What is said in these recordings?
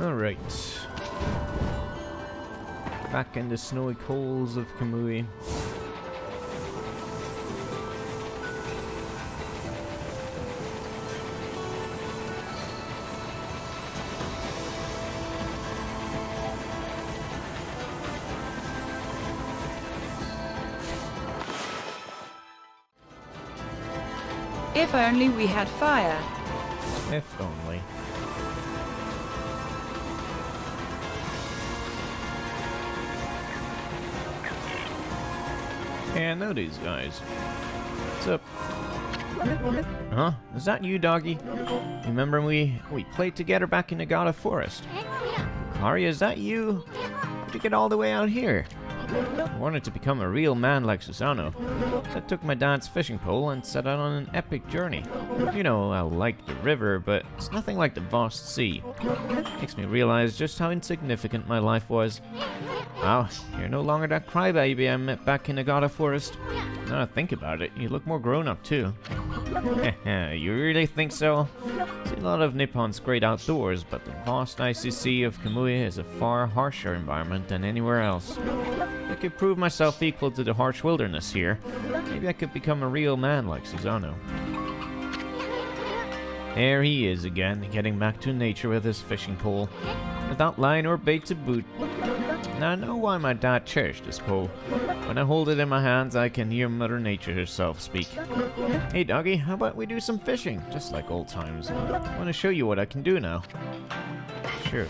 Alright. Back in the snowy coals of Kamui. If only we had fire. If only. Yeah, I know these guys. What's up? Huh? Is that you, doggy? Remember we played together back in the Nagata Forest? Kari, is that you? How'd you get all the way out here? I wanted to become a real man like Susano, so I took my dad's fishing pole and set out on an epic journey. You know, I like the river, but it's nothing like the vast sea. Makes me realize just how insignificant my life was. Wow, you're no longer that crybaby I met back in the Nagata Forest. Now I think about it, you look more grown up too. You really think so? See a lot of Nippon's great outdoors, but the vast icy sea of Kamui is a far harsher environment than anywhere else. I could prove myself equal to the harsh wilderness here. Maybe I could become a real man like Susano. There he is again, getting back to nature with his fishing pole. Without line or bait to boot. Now I know why my dad cherished this pole. When I hold it in my hands, I can hear Mother Nature herself speak. Hey doggy, how about we do some fishing? Just like old times. I want to show you what I can do now. Sure.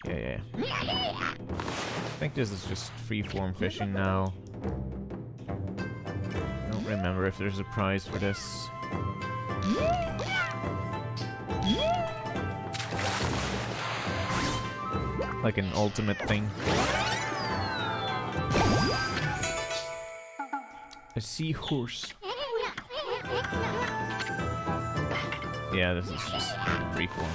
Yeah. I think this is just freeform fishing now. I don't remember if there's a prize for this. Like an ultimate thing. A seahorse. Yeah, this is just freeform.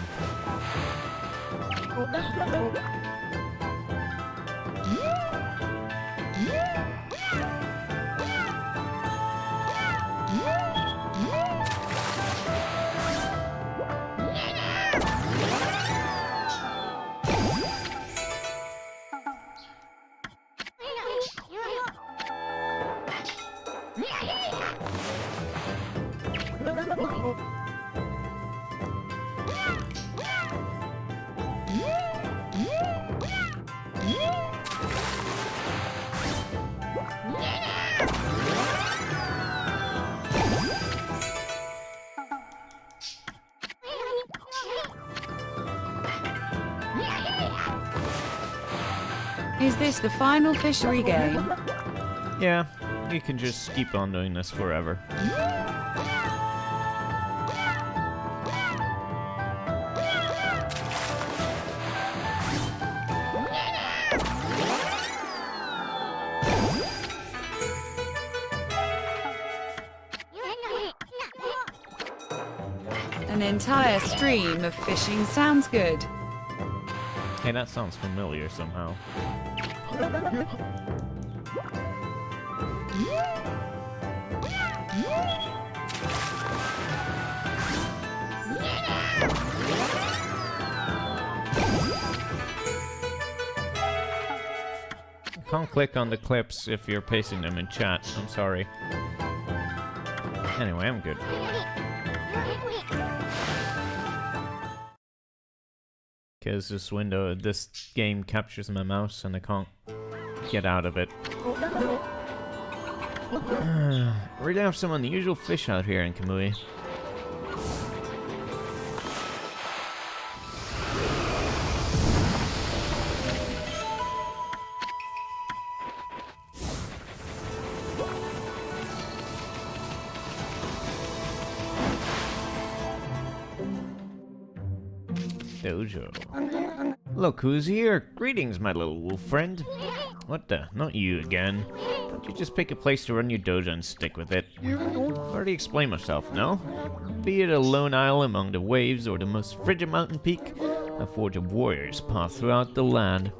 Is this the final fishery game? Yeah, you can just keep on doing this forever. An entire stream of fishing sounds good. Hey, that sounds familiar somehow. You can't click on the clips if you're pasting them in chat. I'm sorry. Anyway, I'm good. Because this game captures my mouse and I can't get out of it. We really have some unusual fish out here in Kamui. Dojo. Look who's here! Greetings, my little wolf friend. What the? Not you again. Don't you just pick a place to run your dojo and stick with it? Already explained myself, no? Be it a lone isle among the waves or the most frigid mountain peak, A forge of warriors path throughout the land.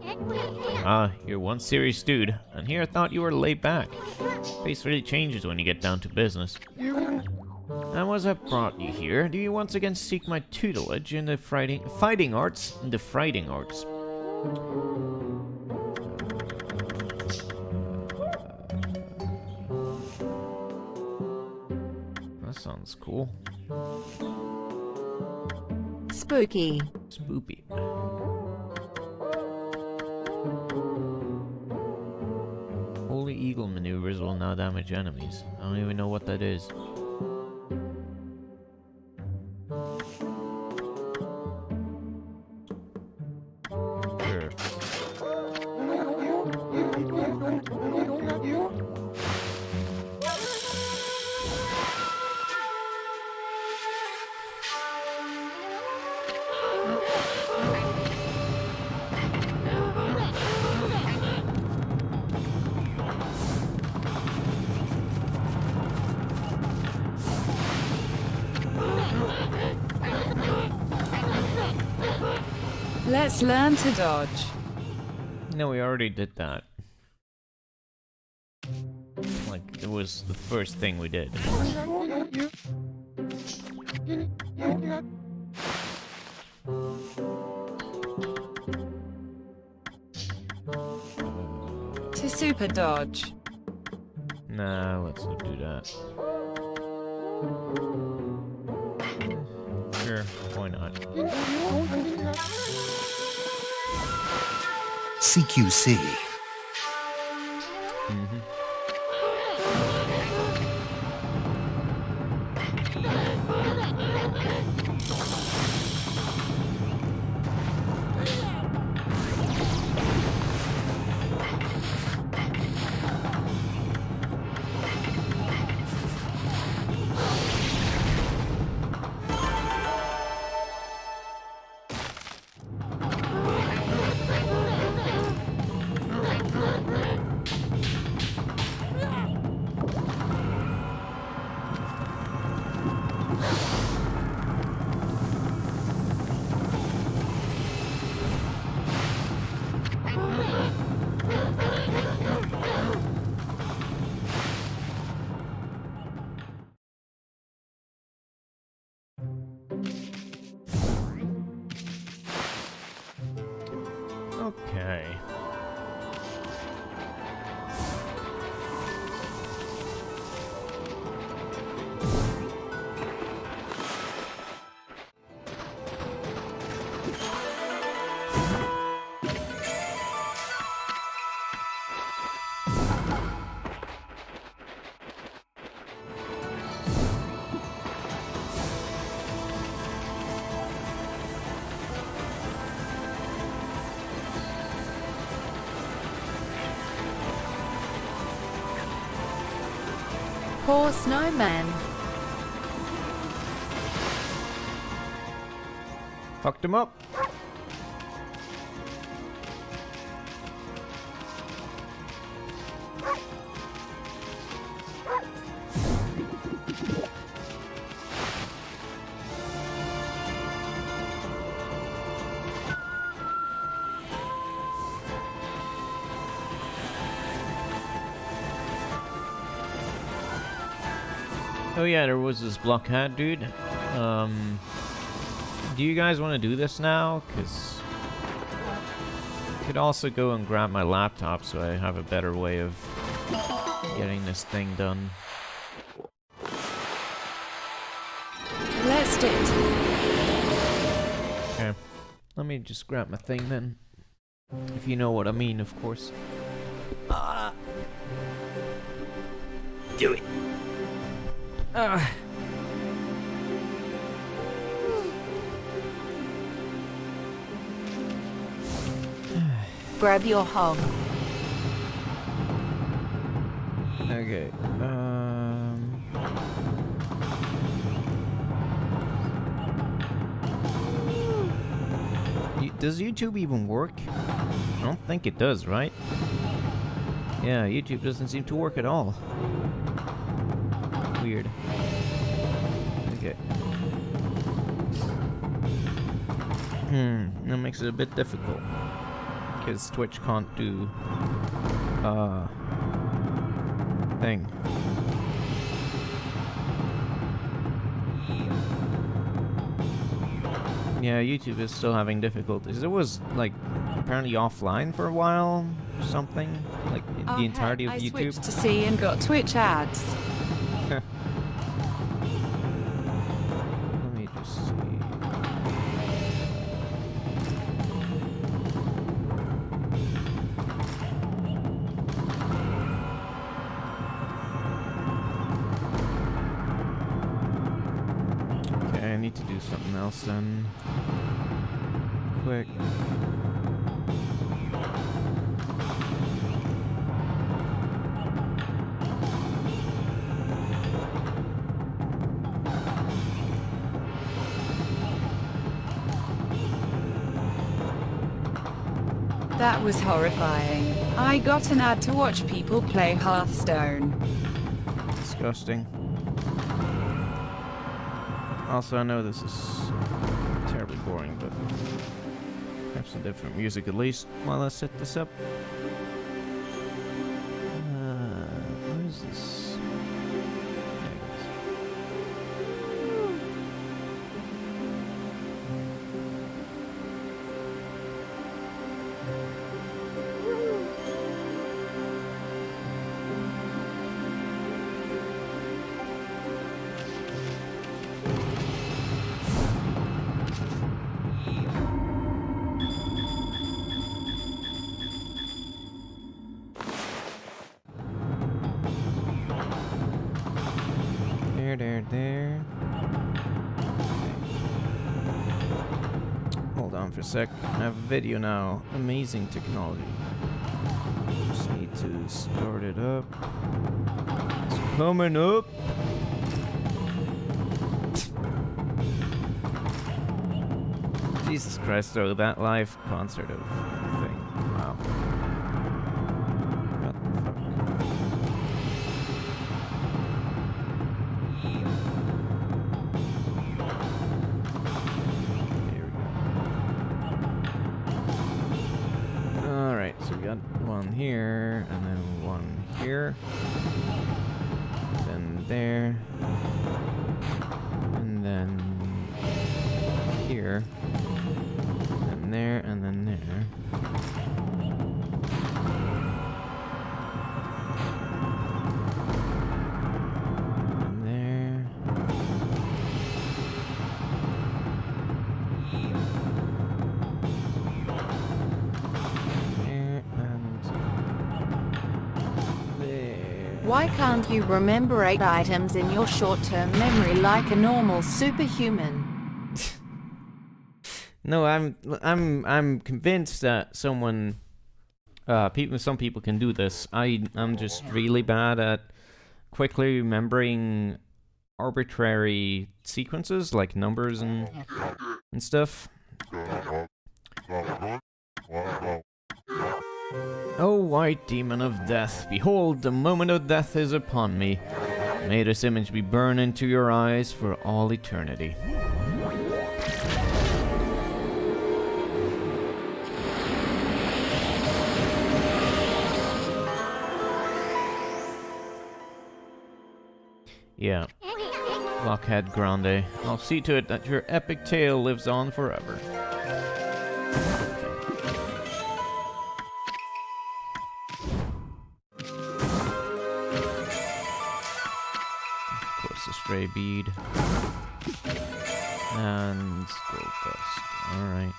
Ah, you're one serious dude, and here I thought you were laid back. Face really changes when you get down to business. And as I brought you here, do you once again seek my tutelage in the fighting arts? That sounds cool. Spooky. Spoopy. Holy Eagle maneuvers will now damage enemies. I don't even know what that is. Sure. Let's learn to dodge. No, we already did that. Like, it was the first thing we did. To super dodge. Nah, let's not do that. Sure, why not? CQC. Mm-hmm. Okay. Poor snowman. Fucked him up. Oh yeah, there was this blockhead dude. Do you guys want to do this now? Because I could also go and grab my laptop so I have a better way of getting this thing done. Let's do it. Okay, let me just grab my thing then. If you know what I mean, of course. Do it. Grab your hog. Okay. Does YouTube even work? I don't think it does, right? Yeah, YouTube doesn't seem to work at all. Weird. Okay. That makes it a bit difficult. Because Twitch can't do... thing. Yeah, YouTube is still having difficulties. It was, like, apparently offline for a while, or something. Like, the entirety of I YouTube. switched to C and got Twitch ads. Let me just see. Okay, I need to do something else then. Quick. That was horrifying. I got an ad to watch people play Hearthstone. Disgusting. Also, I know this is terribly boring, but have some different music at least while I set this up. Where is this? There it is. There. Okay. Hold on for a sec. I have a video now. Amazing technology. Just need to start it up. It's coming up. Jesus Christ, though, that live concert of thing. Wow. What the fuck? One here, and then one here, then there, and then here, and there, and then there. And there. Why can't you remember 8 items in your short-term memory like a normal superhuman? No, I'm convinced that some people can do this. I'm just really bad at quickly remembering arbitrary sequences like numbers and stuff. O white demon of death, behold, the moment of death is upon me. May this image be burned into your eyes for all eternity. Yeah. Blockhead Grande. I'll see to it that your epic tale lives on forever. Stray bead and gold dust. All right.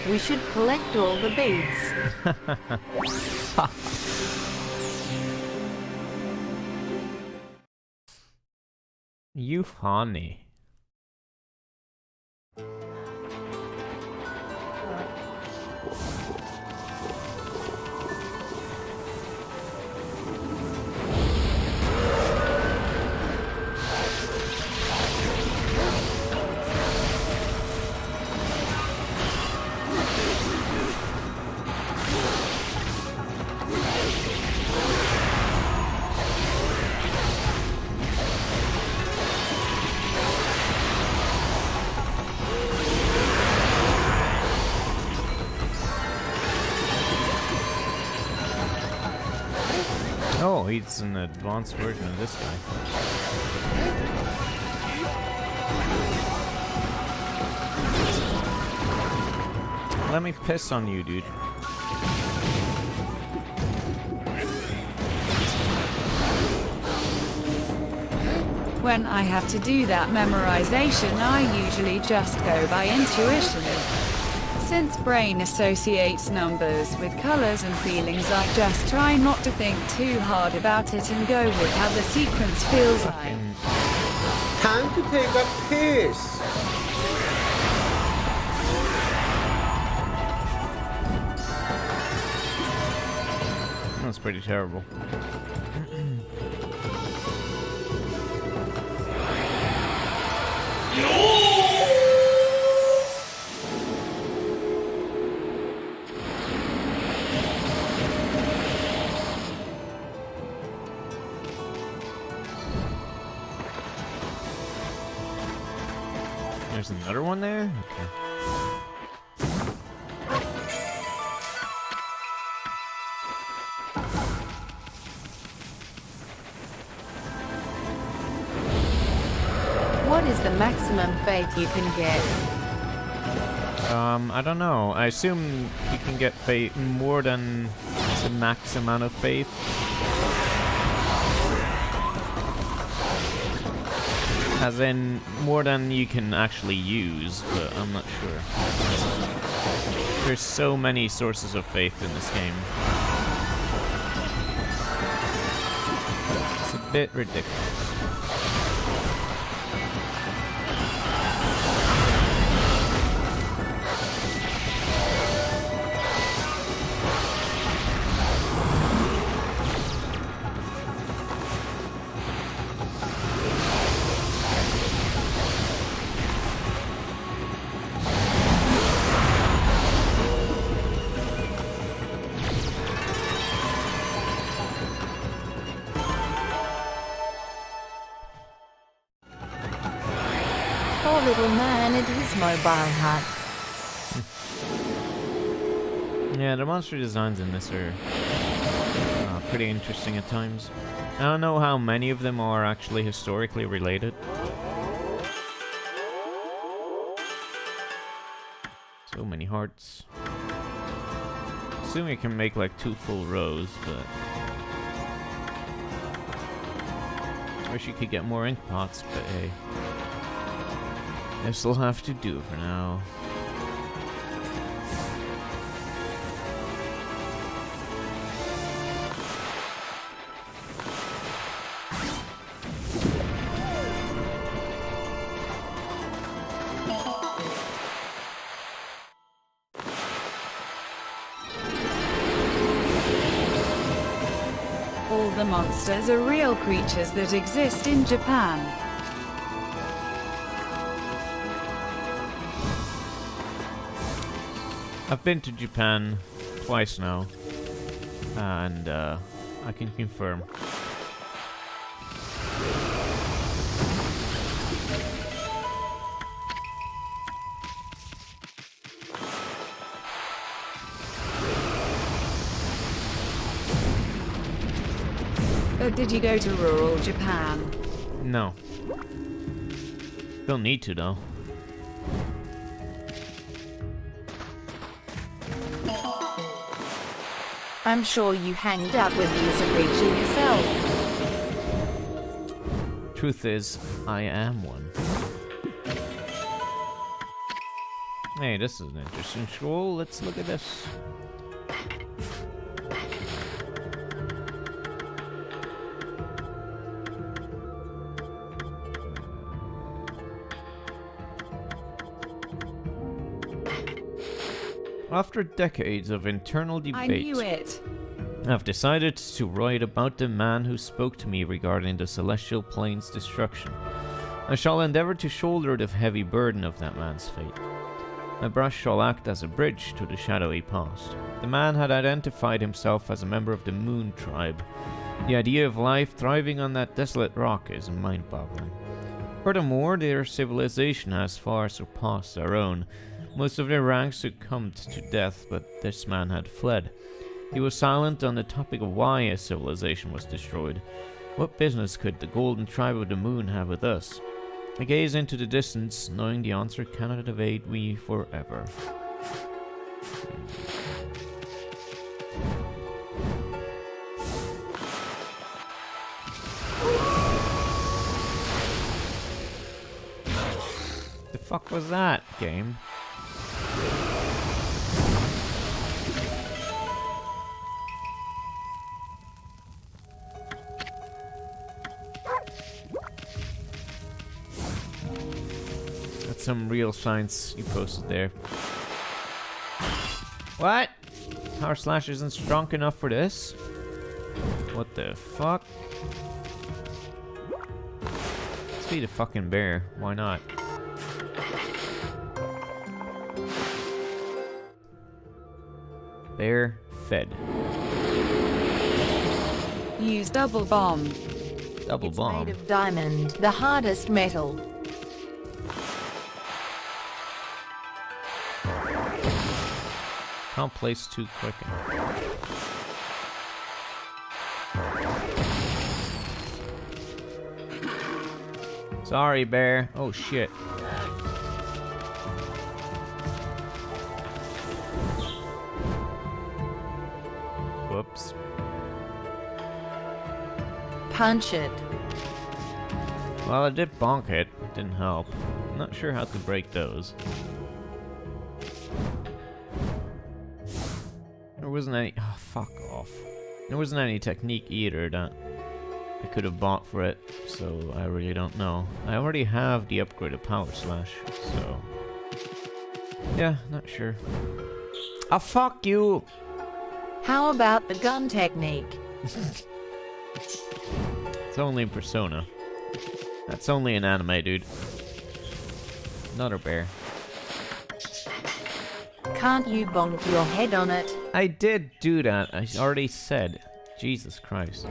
We should collect all the beads. You funny. Oh, he's an advanced version of this guy. Let me piss on you, dude. When I have to do that memorization, I usually just go by intuition. Since brain associates numbers with colors and feelings, I just try not to think too hard about it and go with how the sequence feels like. Time to take a piss. That's pretty terrible. There's another one there? Okay. What is the maximum faith you can get? I don't know. I assume you can get faith more than the max amount of faith. As in, more than you can actually use, but I'm not sure. There's so many sources of faith in this game. It's a bit ridiculous. Poor little man and his mobile hut. Yeah, the monster designs in this are pretty interesting at times. I don't know how many of them are actually historically related. So many hearts. Assume you can make like 2 full rows, but I wish you could get more ink pots, but hey. This'll have to do for now. All the monsters are real creatures that exist in Japan. I've been to Japan twice now, and I can confirm. But did you go to rural Japan? No. Don't need to, though. I'm sure you hanged out with these creatures yourself. Truth is, I am one. Hey, this is an interesting scroll. Let's look at this. After decades of internal debate, I knew it. I've decided to write about the man who spoke to me regarding the celestial plane's destruction. I shall endeavor to shoulder the heavy burden of that man's fate. My brush shall act as a bridge to the shadowy past. The man had identified himself as a member of the Moon tribe. The idea of life thriving on that desolate rock is mind-boggling. Furthermore, their civilization has far surpassed our own. Most of their ranks succumbed to death, but this man had fled. He was silent on the topic of why a civilization was destroyed. What business could the golden tribe of the moon have with us? I gaze into the distance, knowing the answer cannot evade me forever. The fuck was that, game? That's some real science you posted there. What? Power Slash isn't strong enough for this? What the fuck? Let's feed a fucking bear. Why not? Bear fed. Use double bomb. Double It's bomb. made of diamond, the hardest metal. Can't place too quick. Sorry, bear. Oh shit. Whoops. Punch it. Well, I did bonk it. It didn't help. Not sure how to break those. There wasn't any. Oh, fuck off. There wasn't any technique either that I could have bought for it, so I really don't know. I already have the upgraded Power Slash, so. Yeah, not sure. Ah, fuck you! How about the gun technique? It's only Persona. That's only an anime, dude. Another bear. Can't you bonk your head on it? I did do that. I already said. Jesus Christ.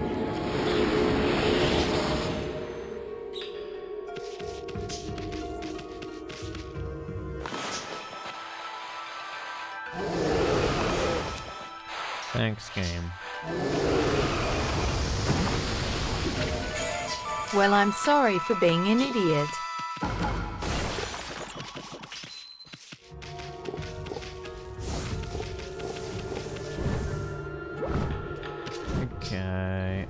Thanks, game. Well, I'm sorry for being an idiot. Okay.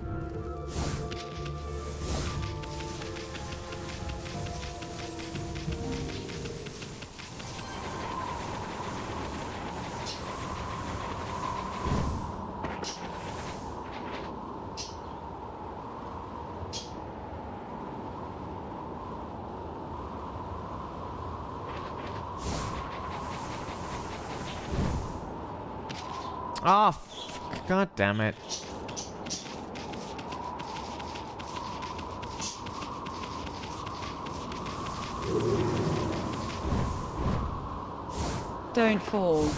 Oh, god damn it. Don't fall.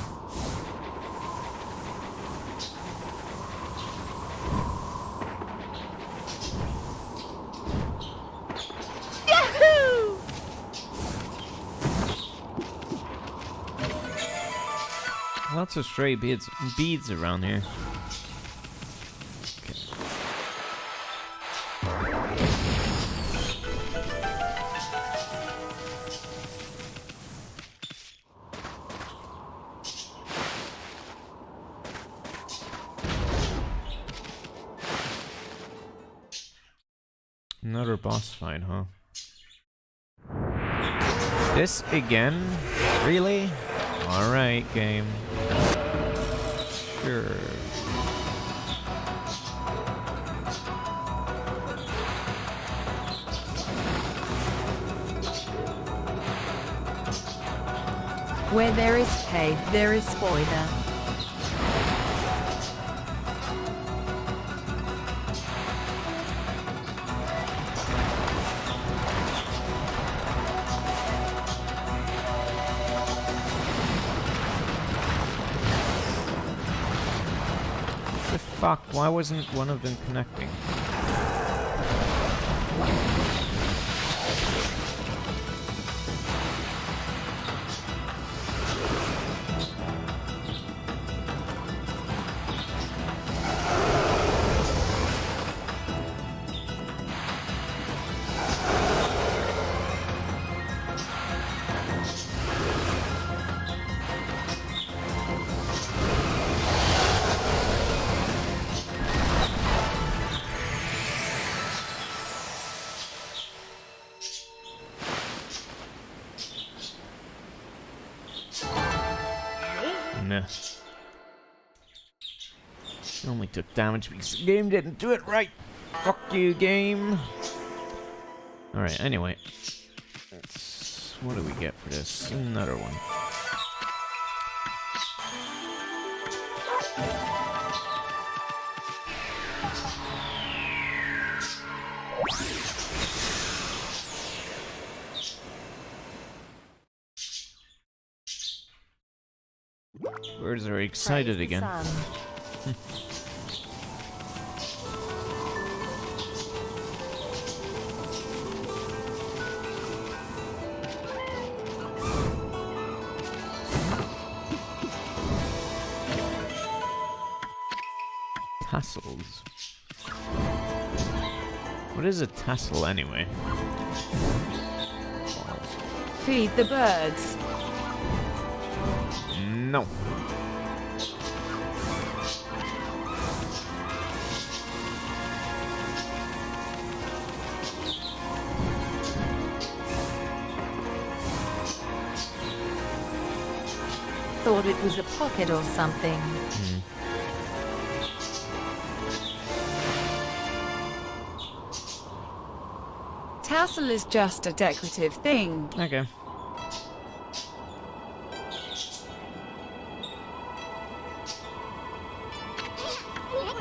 Lots of stray beads around here. Another boss fight, huh? This again? Really? Alright, game. Sure. Where there is cave, there is spoiler. The fuck? Why wasn't one of them connecting? Meh. Only took damage because the game didn't do it right. Fuck you, game. Alright, anyway. What do we get for this? Another one. Birds are excited again. Tassels. What is a tassel anyway? Feed the birds. No. Thought it was a pocket or something. Tassel is just a decorative thing. Okay.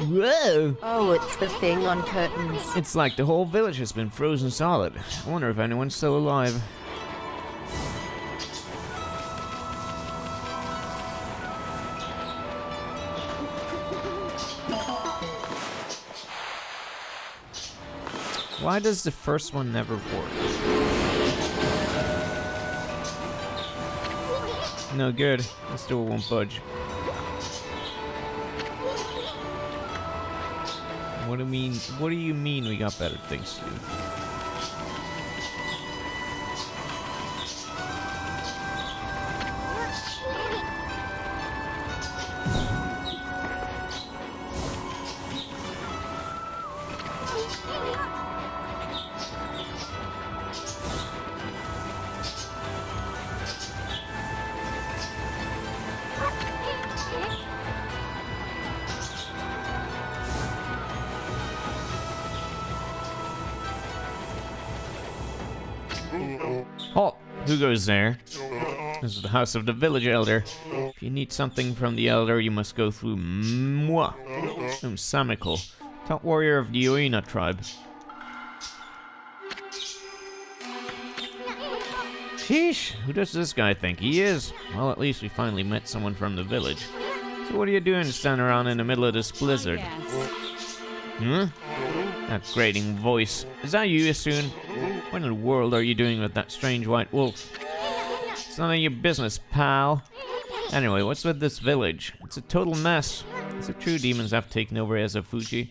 Whoa! Oh, it's the thing on curtains. It's like the whole village has been frozen solid. I wonder if anyone's still alive. Why does the first one never work? No good. I still won't budge. What do you mean we got better things to do? Halt! Who goes there? This is the house of the village elder. If you need something from the elder, you must go through moi. I'm Samikal, top warrior of the Oina tribe. Sheesh, who does this guy think he is? Well, at least we finally met someone from the village. So what are you doing standing around in the middle of this blizzard? Hmm? That grating voice. Is that you, Yasun? What in the world are you doing with that strange white wolf? It's none of your business, pal. Anyway, what's with this village? It's a total mess. Is it true demons have taken over Asafuji?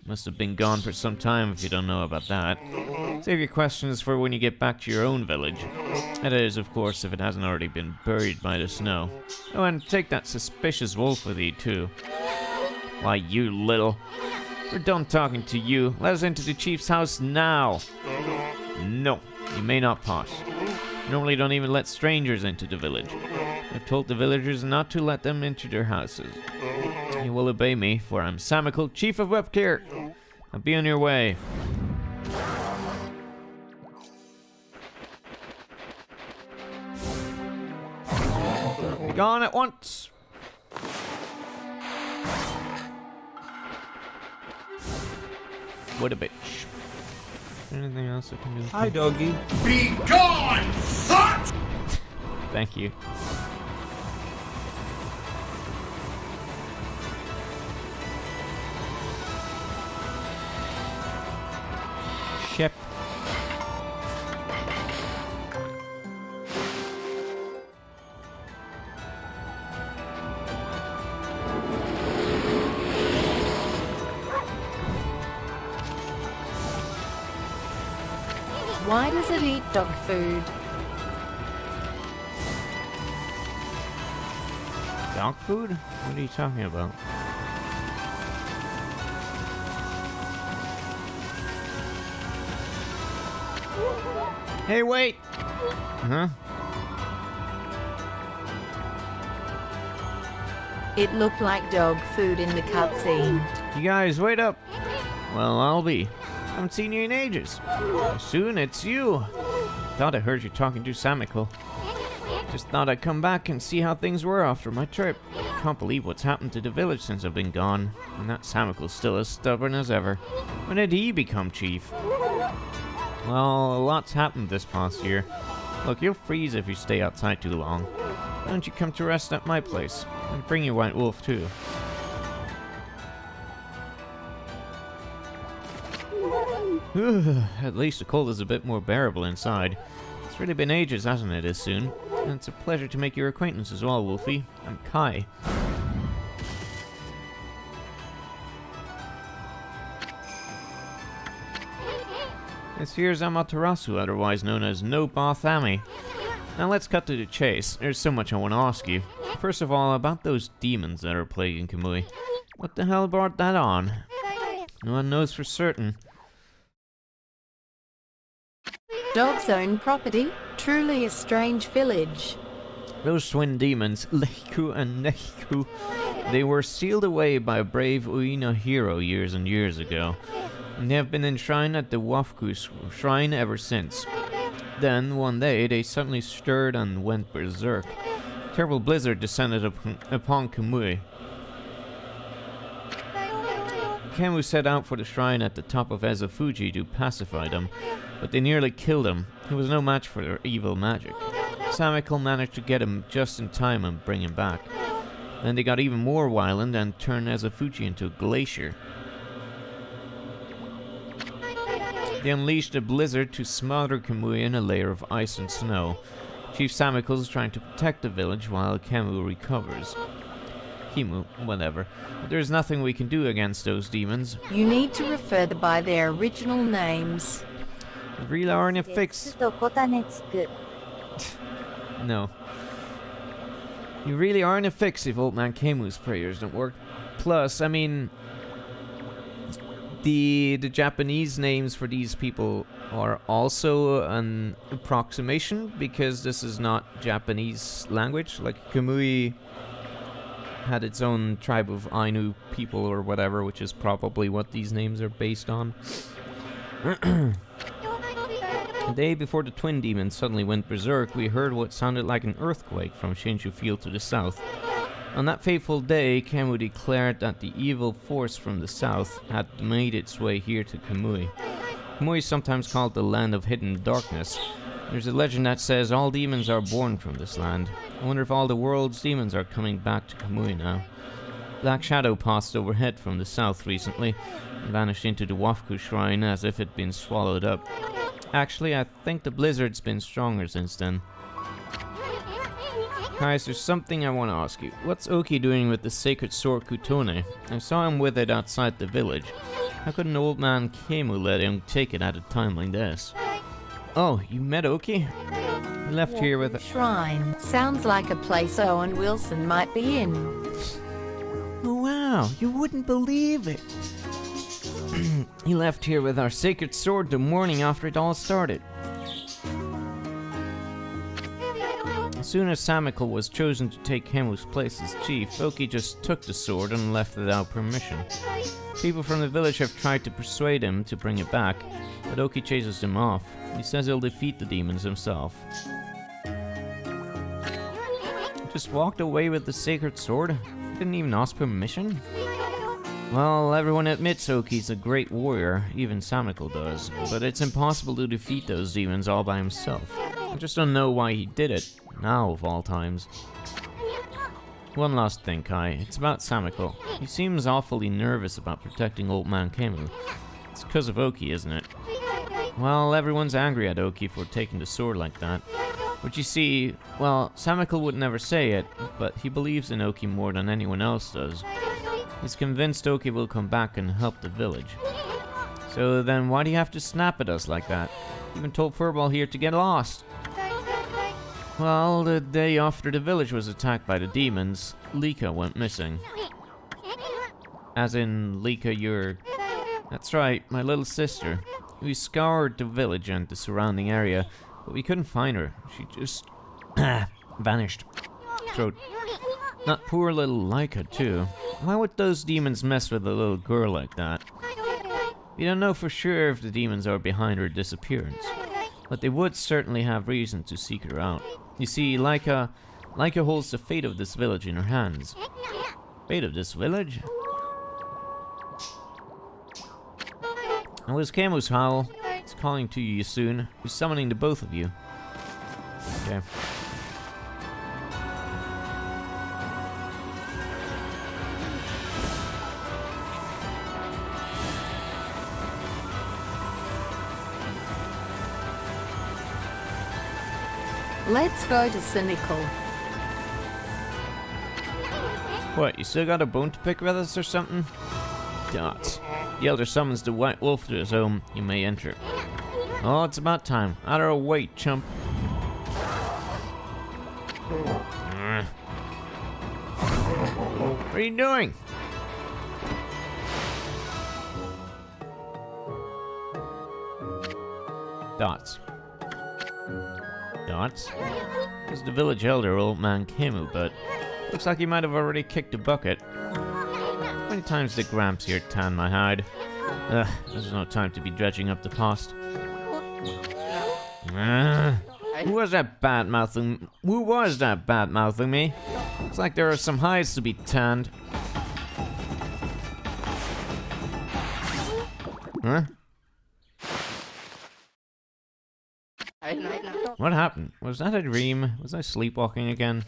Must have been gone for some time if you don't know about that. Save your questions for when you get back to your own village. That is, of course, if it hasn't already been buried by the snow. Oh, and take that suspicious wolf with you, too. Why, you little... We're done talking to you. Let us into the chief's house now. No, you may not pass. Normally don't even let strangers into the village. I've told the villagers not to let them into their houses. You will obey me, for I'm Samikal, chief of Webcare. Now be on your way. Be gone at once. What a bitch. Anything else I can do? Hi, doggy. Be gone, slut! Thank you. Ship. Why does it eat dog food? Dog food? What are you talking about? Hey, wait! Huh? It looked like dog food in the cutscene. You guys, wait up. Well, I'll be. Haven't seen you in ages. Soon it's you. Thought I heard you talking to Samiko. Just thought I'd come back and see how things were after my trip. Can't believe what's happened to the village since I've been gone. And that Samiko's still as stubborn as ever. When did he become chief? Well, a lot's happened this past year. Look, you'll freeze if you stay outside too long. Why don't you come to rest at my place? And bring your white wolf too. At least the cold is a bit more bearable inside. It's really been ages, hasn't it, this soon? And it's a pleasure to make your acquaintance as well, Wolfie. I'm Kai. This here's Amaterasu, otherwise known as No Bathami. Now let's cut to the chase. There's so much I want to ask you. First of all, about those demons that are plaguing Kamui. What the hell brought that on? No one knows for certain. Dog's own property. Truly a strange village. Those twin demons, Leiku and Nehiku, they were sealed away by a brave Uina hero years and years ago. And they have been enshrined at the Wafku shrine ever since. Then, one day, they suddenly stirred and went berserk. A terrible blizzard descended upon Kamui. Kamu set out for the shrine at the top of Ezafuji to pacify them, but they nearly killed him. He was no match for their evil magic. Samiko managed to get him just in time and bring him back. Then they got even more violent and turned Ezafuji into a glacier. They unleashed a blizzard to smother Kamui in a layer of ice and snow. Chief Samiko is trying to protect the village while Kamu recovers. Kimu, whatever. But there's nothing we can do against those demons. You need to refer them by their original names. We really are in a fix. No. You really are in a fix if Old Man Kamu's prayers don't work. Plus, I mean, the Japanese names for these people are also an approximation because this is not Japanese language. Like Kamui had its own tribe of Ainu people or whatever, which is probably what these names are based on. The day before the twin demons suddenly went berserk, we heard what sounded like an earthquake from Shinshu Field to the south. On that fateful day, Kamu declared that the evil force from the south had made its way here to Kamui. Kamui is sometimes called the land of hidden darkness. There's a legend that says all demons are born from this land. I wonder if all the world's demons are coming back to Kamui now. Black shadow passed overhead from the south recently and vanished into the Wafku shrine as if it'd been swallowed up. Actually, I think the blizzard's been stronger since then. Guys, there's something I want to ask you. What's Oki doing with the sacred sword Kutone? I saw him with it outside the village. How could an old man Kemu let him take it at a time like this? Oh, you met Oki? He left here with a Shrine. Sounds like a place Owen Wilson might be in. Oh wow, you wouldn't believe it. He left here with our sacred sword the morning after it all started. As soon as Samiko was chosen to take Kemu's place as chief, Oki just took the sword and left without permission. People from the village have tried to persuade him to bring it back, but Oki chases them off. He says he'll defeat the demons himself. Just walked away with the sacred sword? Didn't even ask permission? Well, everyone admits Oki's a great warrior, even Samiko does, but it's impossible to defeat those demons all by himself. I just don't know why he did it, now of all times. One last thing, Kai. It's about Samiko. He seems awfully nervous about protecting old man Kemu. It's because of Oki, isn't it? Well, everyone's angry at Oki for taking the sword like that. But you see, well, Samiko would never say it, but he believes in Oki more than anyone else does. He's convinced Oki will come back and help the village. So then why do you have to snap at us like that? You even told Furball here to get lost. Well, the day after the village was attacked by the demons, Lika went missing. As in, Lika, you're... That's right, my little sister. We scoured the village and the surrounding area, but we couldn't find her. She just... vanished. Throat. That poor little Leica, too. Why would those demons mess with a little girl like that? We don't know for sure if the demons are behind her disappearance, but they would certainly have reason to seek her out. You see, Leica holds the fate of this village in her hands. Fate of this village? It was Camu's howl. It's calling to you soon. He's summoning the both of you. Okay. Let's go to Cynical. What, you still got a bone to pick with us or something? Dots. The elder summons the white wolf to his home. You may enter. Oh, it's about time. Out of our way, chump. What are you doing? Dots. Dots? It's the village elder, old man Camu, but looks like he might have already kicked a bucket. How many times did Gramps here tan my hide? Ugh, there's no time to be dredging up the past. Who was that bad-mouthing me? Looks like there are some hides to be tanned. Huh? What happened? Was that a dream? Was I sleepwalking again?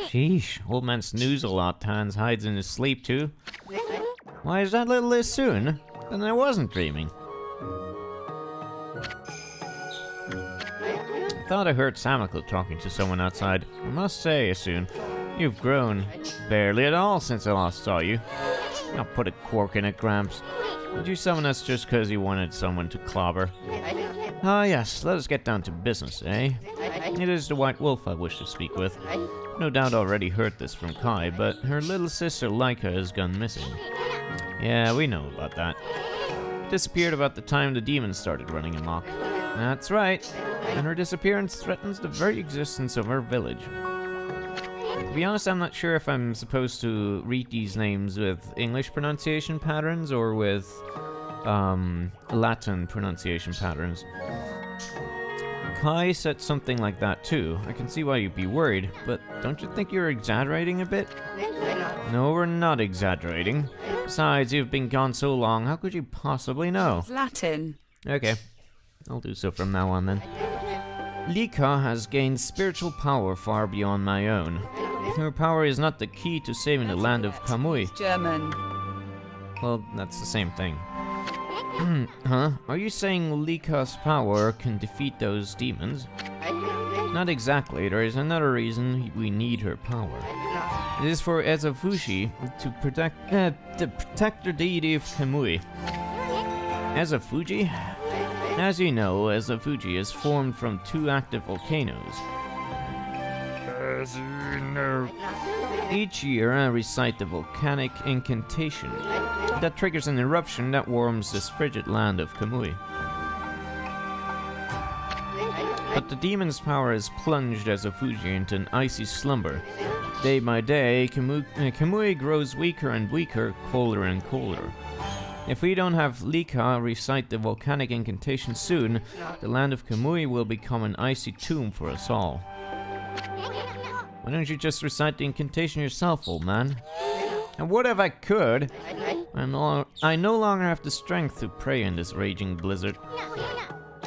Sheesh, old man snooze a lot, tans hides in his sleep too. Why is that little this soon? Then I wasn't dreaming. I thought I heard Samiko talking to someone outside. I must say, Asun, you've grown. Barely at all since I last saw you. I'll put a cork in it, Gramps. Did you summon us just because you wanted someone to clobber? Ah, yes, let us get down to business, eh? It is the White Wolf I wish to speak with. No doubt already heard this from Kai, but her little sister Leica has gone missing. Yeah, we know about that. Disappeared about the time the demons started running amok. That's right, and her disappearance threatens the very existence of our village. To be honest, I'm not sure if I'm supposed to read these names with English pronunciation patterns or with Latin pronunciation patterns. Kai said something like that too. I can see why you'd be worried, but don't you think you're exaggerating a bit? No, we're not exaggerating. Besides, you've been gone so long, how could you possibly know? It's Latin. Okay, I'll do so from now on then. Lika has gained spiritual power far beyond my own. Her power is not the key to saving the land of Kamui. German. Well, that's the same thing. Huh? Are you saying Lika's power can defeat those demons? Not exactly. There is another reason we need her power. It is for Ezafushi to protect the deity of Kamui. Ezafuji? As you know, Ezafuji is formed from two active volcanoes. As you know. Each year I recite the volcanic incantation that triggers an eruption that warms this frigid land of Kamui. But the demon's power has plunged Ezafuji into an icy slumber. Day by day, Kamui grows weaker and weaker, colder and colder. If we don't have Lika recite the volcanic incantation soon, the land of Kamui will become an icy tomb for us all. Why don't you just recite the incantation yourself, old man? And what if I could? I no longer have the strength to pray in this raging blizzard.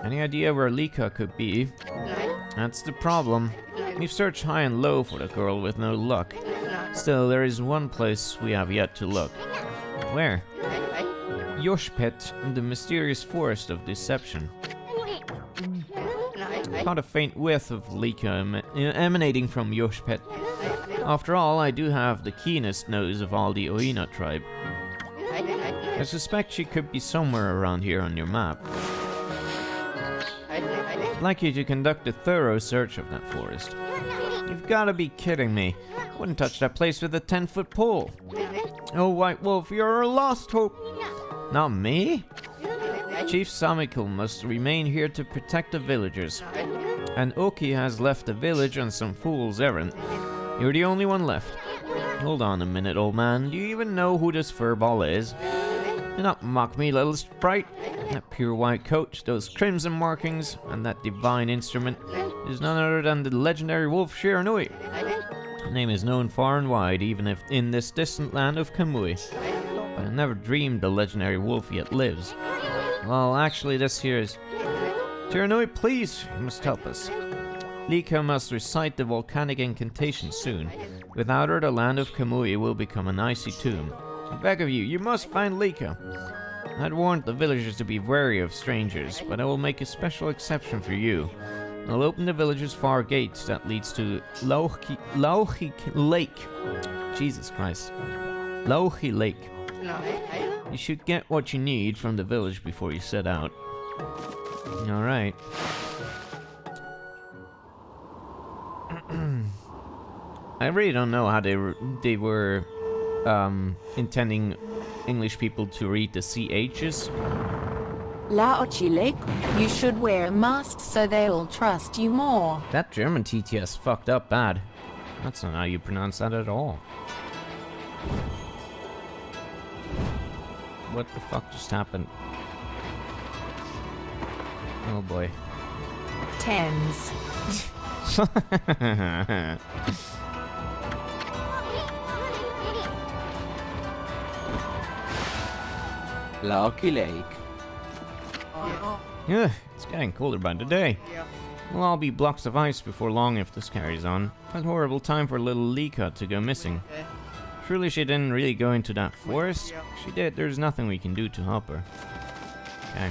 Any idea where Lika could be? That's the problem. We've searched high and low for the girl with no luck. Still, there is one place we have yet to look. Where? Yoshpet, the mysterious forest of deception. Caught a faint whiff of Lika emanating from Yoshpet. After all, I do have the keenest nose of all the Oina tribe. I suspect she could be somewhere around here on your map. I'd like you to conduct a thorough search of that forest. You've gotta be kidding me. Wouldn't touch that place with a 10-foot pole. Oh, White Wolf, you're a lost hope. Not me? Chief Samiko must remain here to protect the villagers. And Oki has left the village on some fool's errand. You're the only one left. Hold on a minute, old man. Do you even know who this furball is? Do not mock me, little sprite. That pure white coat, those crimson markings, and that divine instrument is none other than the legendary wolf Shiranui. Her name is known far and wide, even if in this distant land of Kamui. But I never dreamed the legendary wolf yet lives. Well, actually, this here is... Shiranui, please, you must help us. Lika must recite the volcanic incantation soon. Without her, the land of Kamui will become an icy tomb. I beg of you, you must find Lika. I'd warned the villagers to be wary of strangers, but I will make a special exception for you. I'll open the village's far gates that leads to Lauhi Lake. Jesus Christ. Lauhi Lake. You should get what you need from the village before you set out. Alright. I really don't know how they were intending English people to read the CHs. Laochi Lake, you should wear a mask so they'll trust you more. That German TTS fucked up bad. That's not how you pronounce that at all. What the fuck just happened? Oh boy. Tens. Lucky Lake. Ugh, it's getting colder by the day. We'll all be blocks of ice before long if this carries on. What a horrible time for little Lika to go missing. Surely she didn't really go into that forest? If she did, there's nothing we can do to help her. Okay.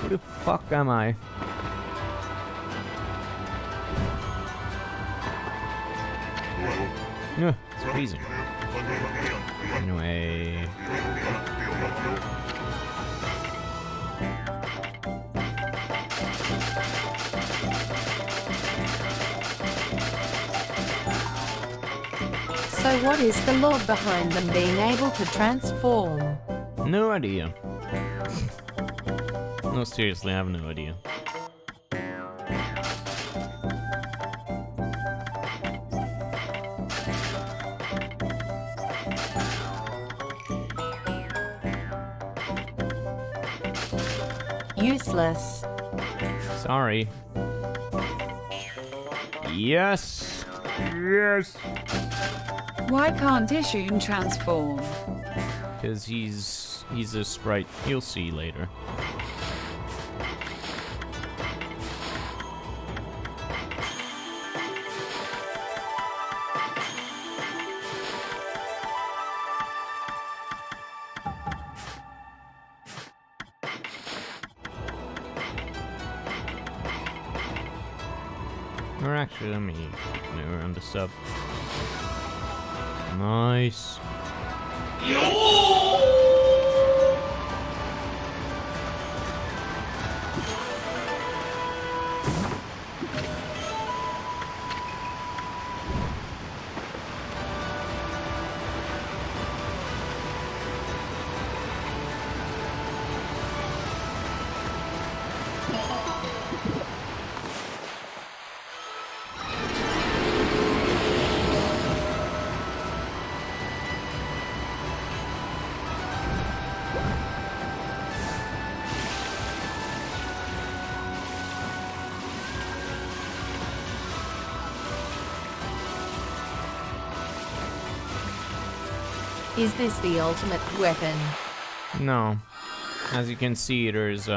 Who the fuck am I? Ugh, it's freezing. Anyway... So what is the lore behind them being able to transform? No idea. No, seriously, I have no idea. Useless. Sorry. Yes! Yes! Why can't Ishun transform? Because he's a sprite. You'll see later. Or actually, let me move around the sub. Nice. Is this the ultimate weapon? No. As you can see, there's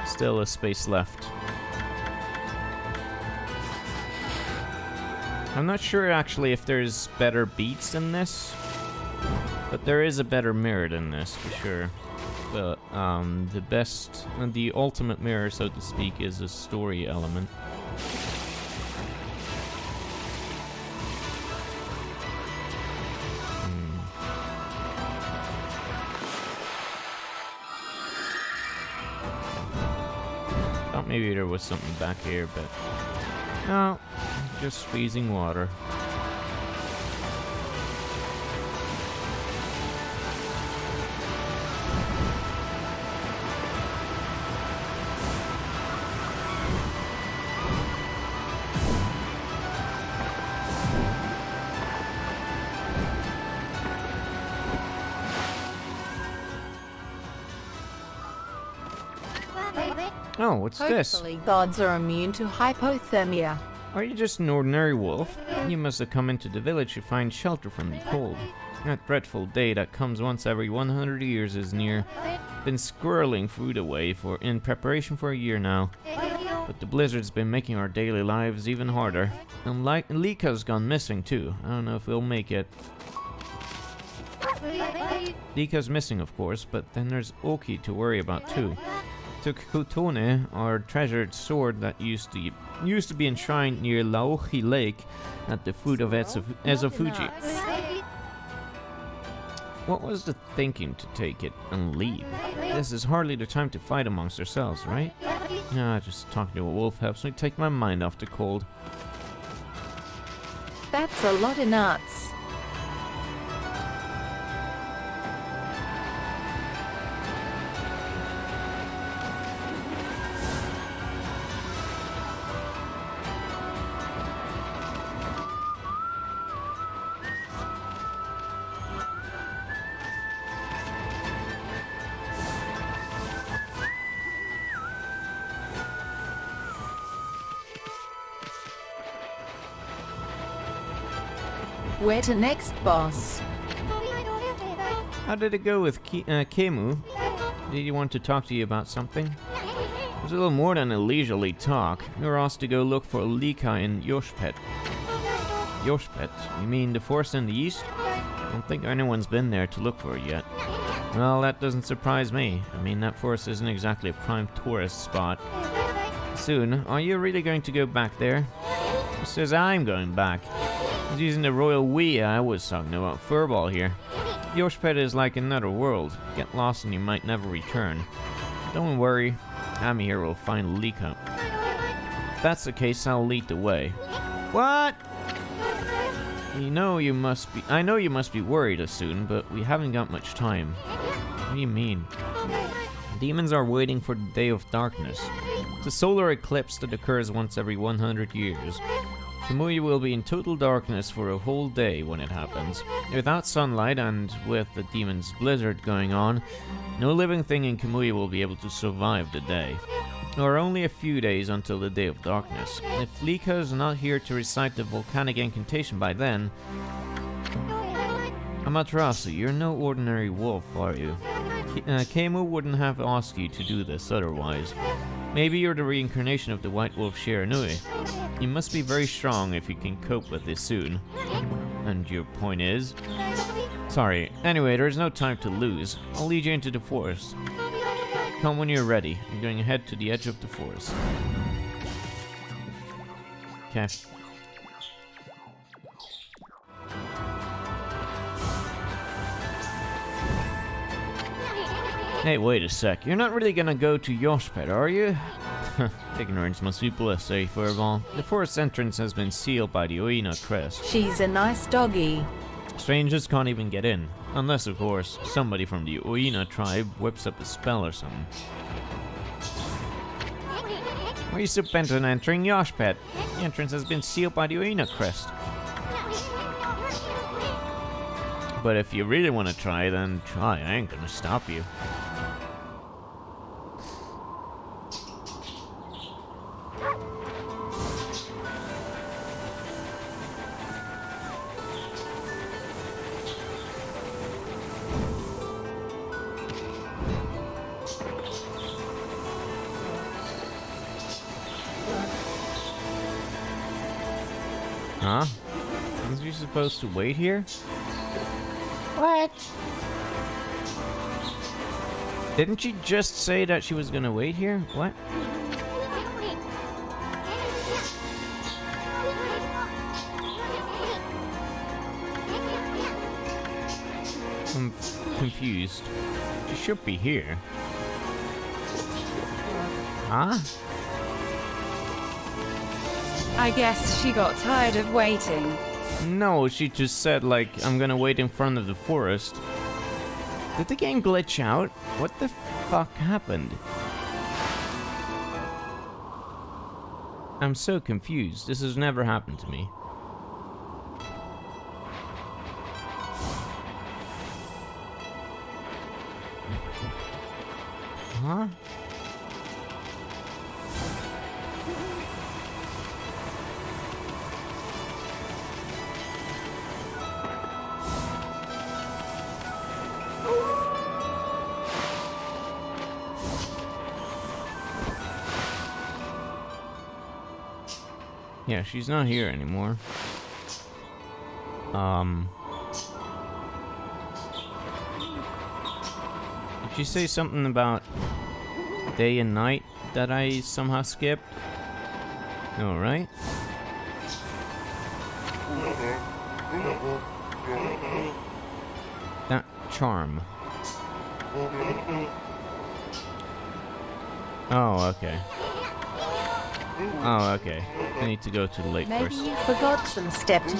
still a space left. I'm not sure actually if there's better beats than this, but there is a better mirror than this for sure. But the ultimate mirror, so to speak, is a story element. Thought maybe there was something back here, but no, just freezing water. Oh, what's this? Hopefully gods are immune to hypothermia. Are you just an ordinary wolf? You must have come into the village to find shelter from the cold. That dreadful day that comes once every 100 years is near. Been squirreling food away in preparation for a year now. But the blizzard's been making our daily lives even harder. And Lika's gone missing too. I don't know if we'll make it. Lika's missing, of course, but then there's Oki to worry about too. Took Kutone, our treasured sword that used to be enshrined near Laochi Lake at the foot of Ezofuji. What was the thinking to take it and leave? This is hardly the time to fight amongst ourselves, right? Nah, just talking to a wolf helps me take my mind off the cold. That's a lot of nuts. Where to next, boss? How did it go with Kemu? Did he want to talk to you about something? It was a little more than a leisurely talk. We were asked to go look for Lika in Yoshpet. Yoshpet? You mean the forest in the east? I don't think anyone's been there to look for it yet. Well, that doesn't surprise me. I mean, that forest isn't exactly a prime tourist spot. Soon, are you really going to go back there? Who says I'm going back? I was using the royal we I was talking about furball here. Yoshpet is like another world. Get lost and you might never return. Don't worry, Ami here will find Lika. If that's the case, I'll lead the way. What? I know you must be worried soon, but we haven't got much time. What do you mean? Demons are waiting for the day of darkness. It's a solar eclipse that occurs once every 100 years. Kamui will be in total darkness for a whole day when it happens. Without sunlight and with the demon's blizzard going on, no living thing in Kamui will be able to survive the day. There are only a few days until the day of darkness. If Lika is not here to recite the volcanic incantation by then... Amaterasu, you're no ordinary wolf, are you? Kemu wouldn't have asked you to do this otherwise. Maybe you're the reincarnation of the white wolf Shiranui. You must be very strong if you can cope with this soon. And your point is? Sorry. Anyway, there's no time to lose. I'll lead you into the forest. Come when you're ready. I'm going to head to the edge of the forest. Okay. Hey, wait a sec. You're not really gonna go to Yoshpet, are you? Ignorance must be bliss, eh, Furball? The forest entrance has been sealed by the Oina crest. She's a nice doggy. Strangers can't even get in. Unless, of course, somebody from the Oina tribe whips up a spell or something. Why are you so bent on entering Yoshpet? The entrance has been sealed by the Oina crest. But if you really want to try, then try. I ain't gonna stop you. Huh? Is we supposed to wait here? What? Didn't she just say that she was gonna wait here? What? I'm confused. She should be here. Huh? I guess she got tired of waiting. No, she just said, like, I'm gonna wait in front of the forest. Did the game glitch out? What the fuck happened? I'm so confused. This has never happened to me. Huh? Yeah, she's not here anymore. Did she say something about day and night that I somehow skipped? No, right? That charm. Oh, okay. Oh, okay. I need to go to the lake Maybe first. you forgot some step 2.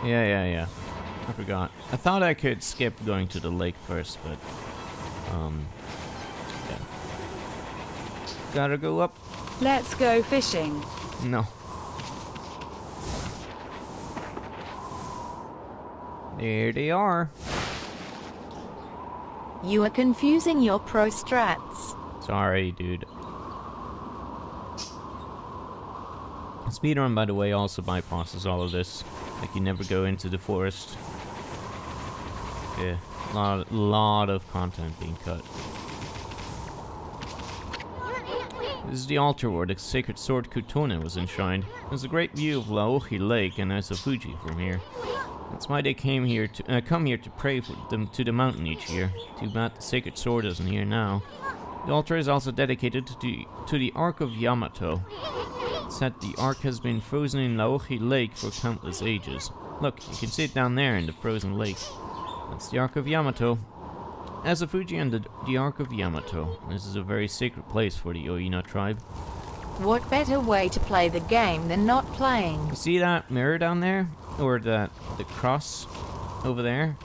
Yeah. I forgot. I thought I could skip going to the lake first, but yeah. Gotta go up. Let's go fishing. No. There they are. You are confusing your pro strats. Sorry, dude. Speedrun, by the way, also bypasses all of this. Like, you never go into the forest. Yeah, lot of content being cut. This is the altar where the sacred sword Kutone was enshrined. There's a great view of Laohi Lake and Asafuji from here. That's why they come here to pray for them to the mountain each year. Too bad the sacred sword isn't here now. The altar is also dedicated to the Ark of Yamato. It's said the Ark has been frozen in Laohi Lake for countless ages. Look, you can see it down there in the frozen lake. That's the Ark of Yamato. Asafuji and the Ark of Yamato. This is a very sacred place for the Oina tribe. What better way to play the game than not playing? You see that mirror down there? Or the cross over there?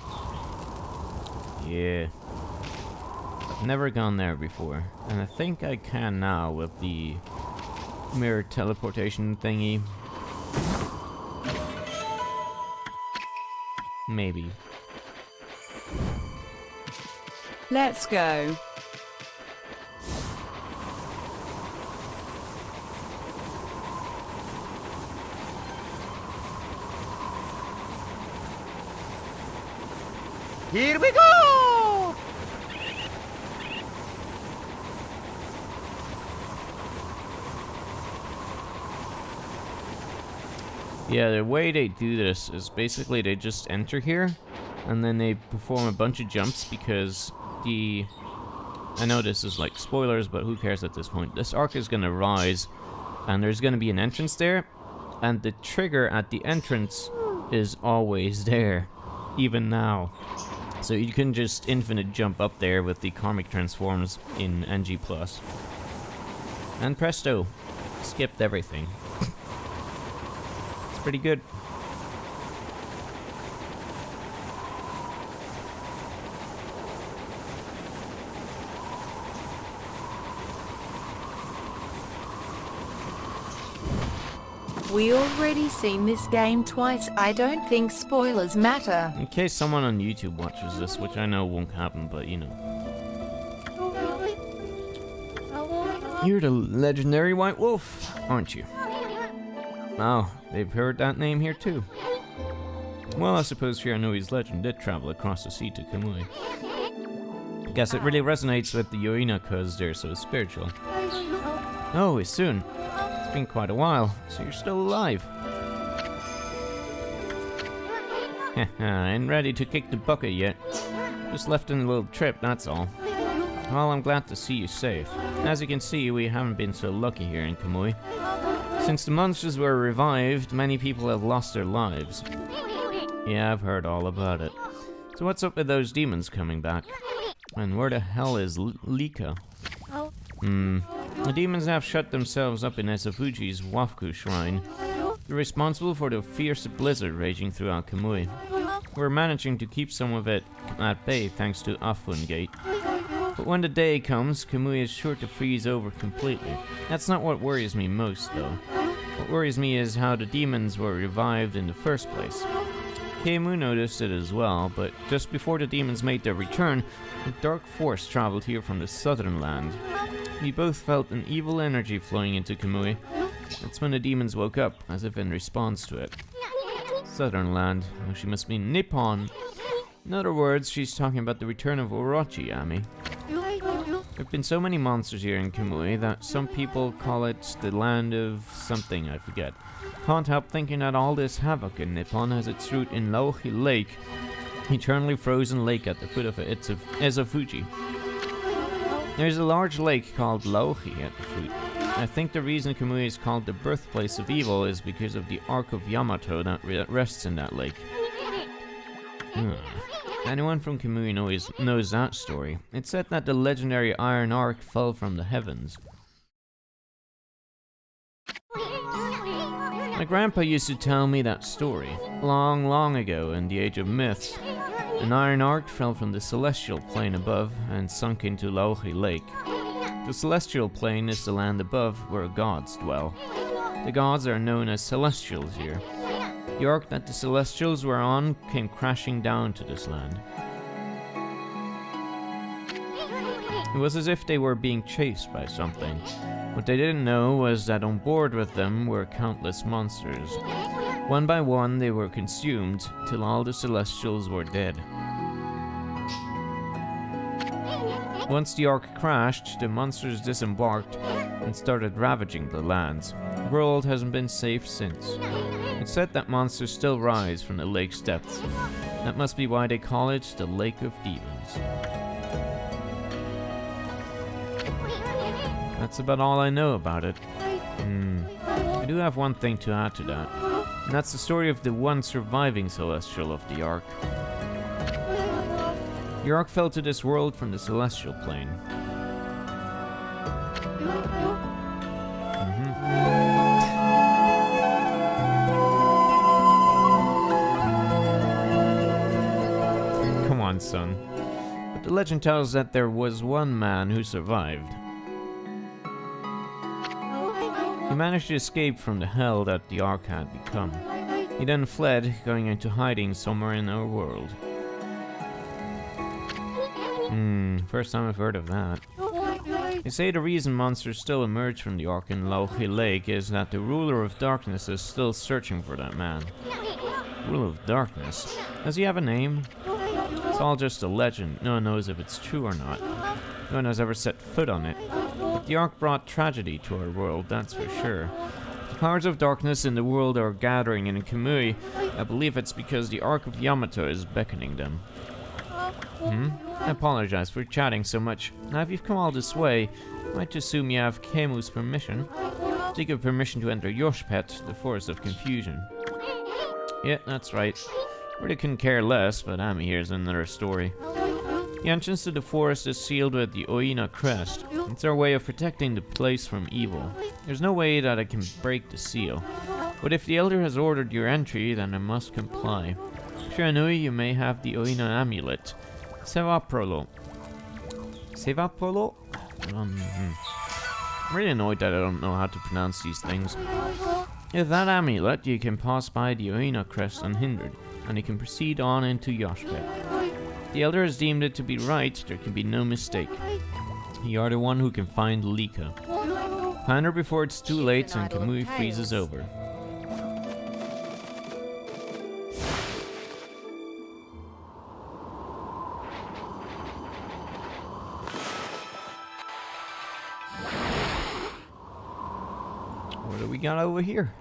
Yeah. I've never gone there before. And I think I can now with the mirror teleportation thingy. Maybe. Let's go. Here we go! Yeah, the way they do this is basically they just enter here, and then they perform a bunch of jumps because I know this is like spoilers, but who cares at this point. This arc is gonna rise, and there's gonna be an entrance there, and the trigger at the entrance is always there, even now. So you can just infinite jump up there with the karmic transforms in NG+. And presto, skipped everything. It's pretty good. We already seen this game twice. I don't think spoilers matter. In case someone on YouTube watches this, which I know won't happen, but you know. You're the legendary White Wolf, aren't you? Oh, they've heard that name here too. Well, I suppose Shiranui legend did travel across the sea to Kamui. I guess it really resonates with the Yoina because they're so spiritual. Oh, it's soon. It's been quite a while, so you're still alive. Ain't ready to kick the bucket yet. Just left on a little trip, that's all. Well, I'm glad to see you safe. As you can see, we haven't been so lucky here in Kamui. Since the monsters were revived, many people have lost their lives. Yeah, I've heard all about it. So what's up with those demons coming back? And where the hell is Lika? The demons have shut themselves up in Asafuji's Wafuku shrine. They're responsible for the fierce blizzard raging throughout Kamui. We're managing to keep some of it at bay thanks to Afun Gate. But when the day comes, Kamui is sure to freeze over completely. That's not what worries me most, though. What worries me is how the demons were revived in the first place. Keimu noticed it as well, but just before the demons made their return, a dark force traveled here from the southern land. We both felt an evil energy flowing into Kamui. That's when the demons woke up, as if in response to it. Southern land. Oh, she must mean Nippon. In other words, she's talking about the return of Orochi, Ami. There have been so many monsters here in Kamui that some people call it the land of something, I forget. Can't help thinking that all this havoc in Nippon has its root in Laohi Lake, eternally frozen lake at the foot of Ezafuji. There's a large lake called Laohi at the foot. I think the reason Kamui is called the birthplace of evil is because of the Ark of Yamato that rests in that lake. Anyone from Kamui knows that story. It's said that the legendary Iron Ark fell from the heavens. My grandpa used to tell me that story. Long, long ago, in the age of myths, an iron ark fell from the celestial plane above and sunk into Laohi Lake. The celestial plane is the land above where gods dwell. The gods are known as celestials here. The ark that the celestials were on came crashing down to this land. It was as if they were being chased by something. What they didn't know was that on board with them were countless monsters. One by one they were consumed, till all the celestials were dead. Once the ark crashed, the monsters disembarked and started ravaging the lands. The world hasn't been safe since. It's said that monsters still rise from the lake's depths. That must be why they call it the Lake of Demons. That's about all I know about it. I do have one thing to add to that. And that's the story of the one surviving celestial of the Ark. The Ark fell to this world from the celestial plane. Come on, son. But the legend tells that there was one man who survived. He managed to escape from the hell that the Ark had become. He then fled, going into hiding somewhere in our world. First time I've heard of that. They say the reason monsters still emerge from the Ark in Laohi Lake is that the ruler of darkness is still searching for that man. Ruler of darkness? Does he have a name? It's all just a legend. No one knows if it's true or not. No one has ever set foot on it. But the Ark brought tragedy to our world, that's for sure. The powers of darkness in the world are gathering in Kamui. I believe it's because the Ark of Yamato is beckoning them. I apologize for chatting so much. Now if you've come all this way, I might assume you have Kemu's permission. Seek your permission to enter Yoshpet, the Forest of Confusion. Yeah, that's right. Really couldn't care less, but Ami here's another story. The entrance to the forest is sealed with the Oina crest. It's our way of protecting the place from evil. There's no way that I can break the seal. But if the elder has ordered your entry, then I must comply. Shiranui, you may have the Oina amulet. Sevaprolo. Sevaprolo? I'm really annoyed that I don't know how to pronounce these things. With that amulet, you can pass by the Oina crest unhindered, and you can proceed on into Yoshpet. The elder has deemed it to be right, there can be no mistake. You are the one who can find Lika. Find her before it's too late and Kamui freezes over. What do we got over here?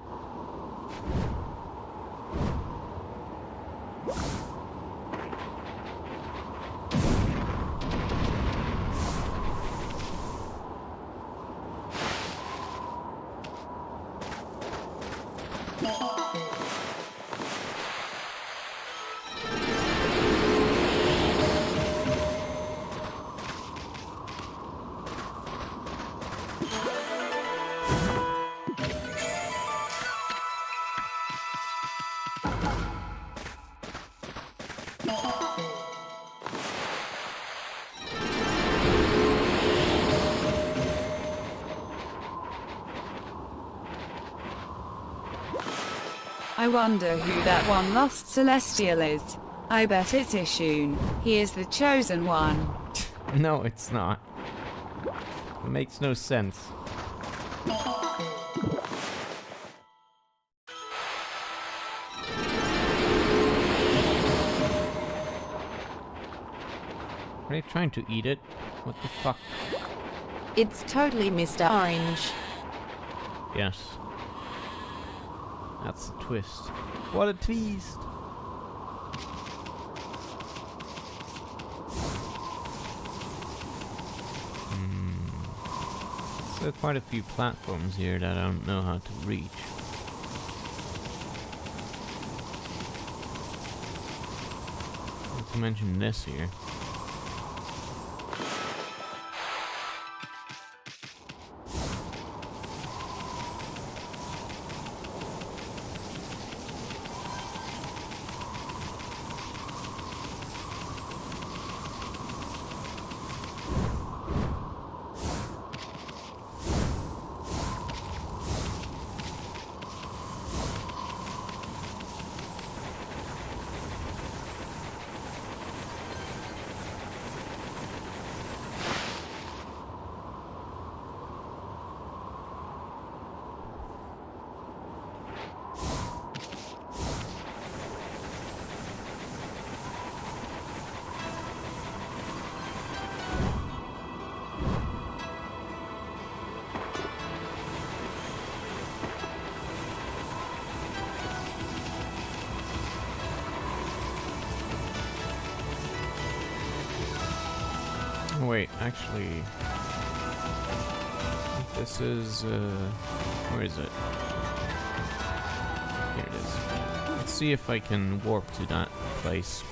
I wonder who that one lost celestial is. I bet it's Ishun. He is the chosen one. No, it's not. It makes no sense. Are they trying to eat it? What the fuck? It's totally Mr. Orange. Yes. That's the twist. What a twist! So quite a few platforms here that I don't know how to reach. Not to mention this here. Wait, actually, this is, where is it? Here it is. Let's see if I can warp to that place.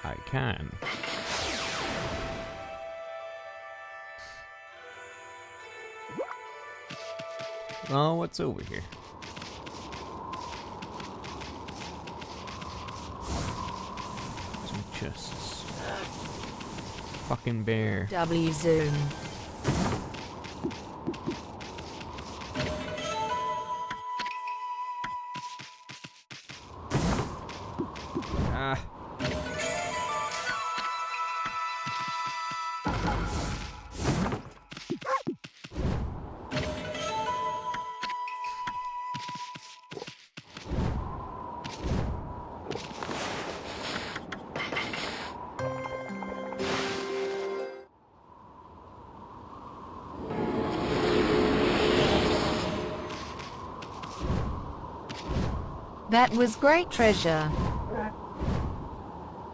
I can. Oh, what's over here? Some chests. Fucking bear. W zoom. Ah. That was great treasure.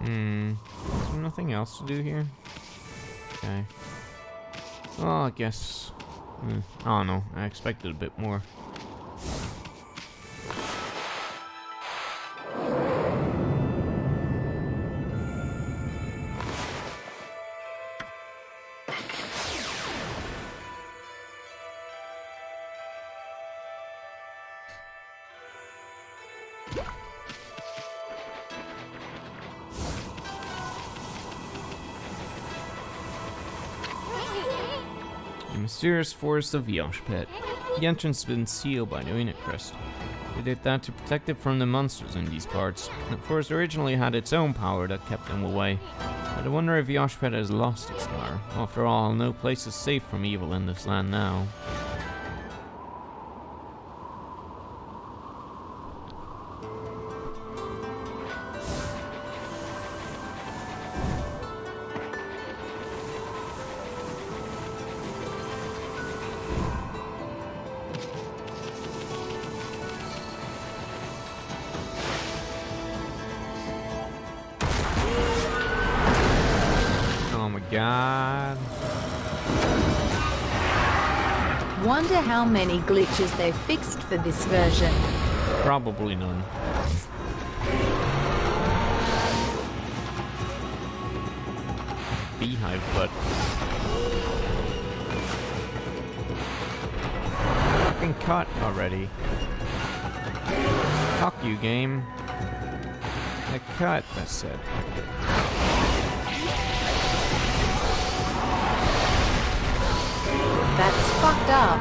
Is there nothing else to do here? Okay. Well, I guess... I don't know. I expected a bit more. The mysterious forest of Yoshpet. The entrance has been sealed by the Unit Crest. They did that to protect it from the monsters in these parts. The forest originally had its own power that kept them away. But I wonder if Yoshpet has lost its power. After all, no place is safe from evil in this land now. God. Wonder how many glitches they fixed for this version. Probably none. Beehive butt. Fucking cut already. Fuck you, game. A cut, I said. That's fucked up.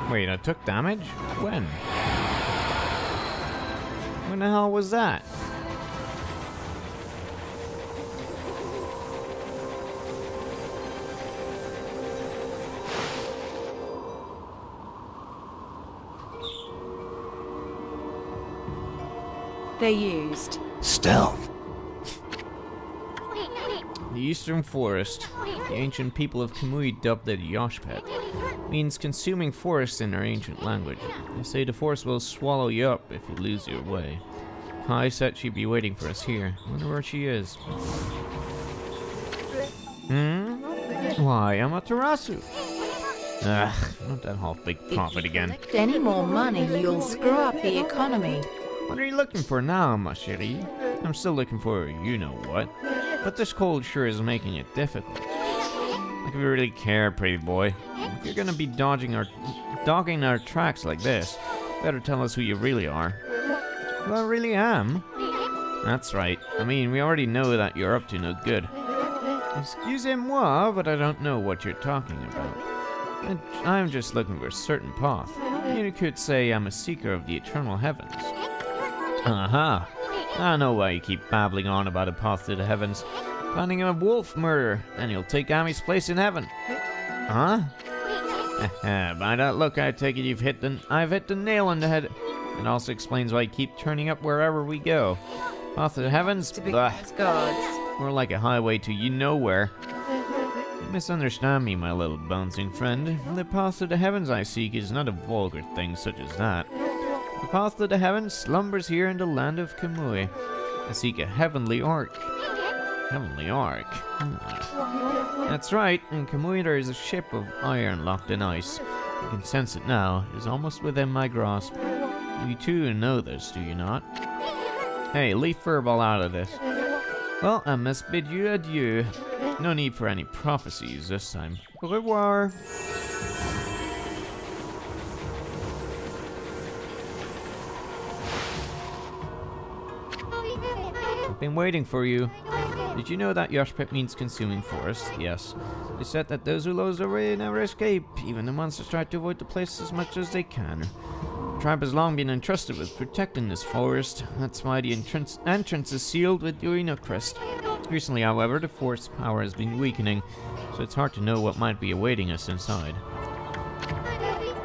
Wait, I took damage? When? When the hell was that? They used. Stealth. The Eastern Forest. The ancient people of Kamui dubbed it Yoshpet. Means consuming forest in their ancient language. They say the forest will swallow you up if you lose your way. Kai said she'd be waiting for us here. Wonder where she is. Why, Amaterasu? Ugh, not that half big profit again. Collect any more money, you'll screw up the economy. What are you looking for now, ma chérie? I'm still looking for you-know-what. But this cold sure is making it difficult. Like we really care, pretty boy. If you're gonna be dogging our tracks like this, better tell us who you really are. Who I really am? That's right. I mean, we already know that you're up to no good. Excusez-moi, but I don't know what you're talking about. I'm just looking for a certain path. You could say I'm a seeker of the eternal heavens. Aha! I know why you keep babbling on about a path to the heavens. Planning a wolf murder, and you'll take Ami's place in heaven. Huh? By that look, I take it I've hit the nail on the head. It also explains why you keep turning up wherever we go. Path to the heavens? To be Blah. as gods. More like a highway to you-know-where. You misunderstand me, my little bouncing friend. The path to the heavens I seek is not a vulgar thing such as that. The path to the heavens slumbers here in the land of Kamui. I seek a heavenly ark. Heavenly ark? That's right, in Kamui there is a ship of iron locked in ice. You can sense it now. It is almost within my grasp. You too know this, do you not? Hey, leave Furball out of this. Well, I must bid you adieu. No need for any prophecies this time. Au revoir. I've been waiting for you. Did you know that Yoshpet means consuming forest? Yes. They said that those who lose their way never escape. Even the monsters try to avoid the place as much as they can. The tribe has long been entrusted with protecting this forest. That's why the entrance is sealed with Uino crest. Recently, however, the forest power has been weakening, so it's hard to know what might be awaiting us inside.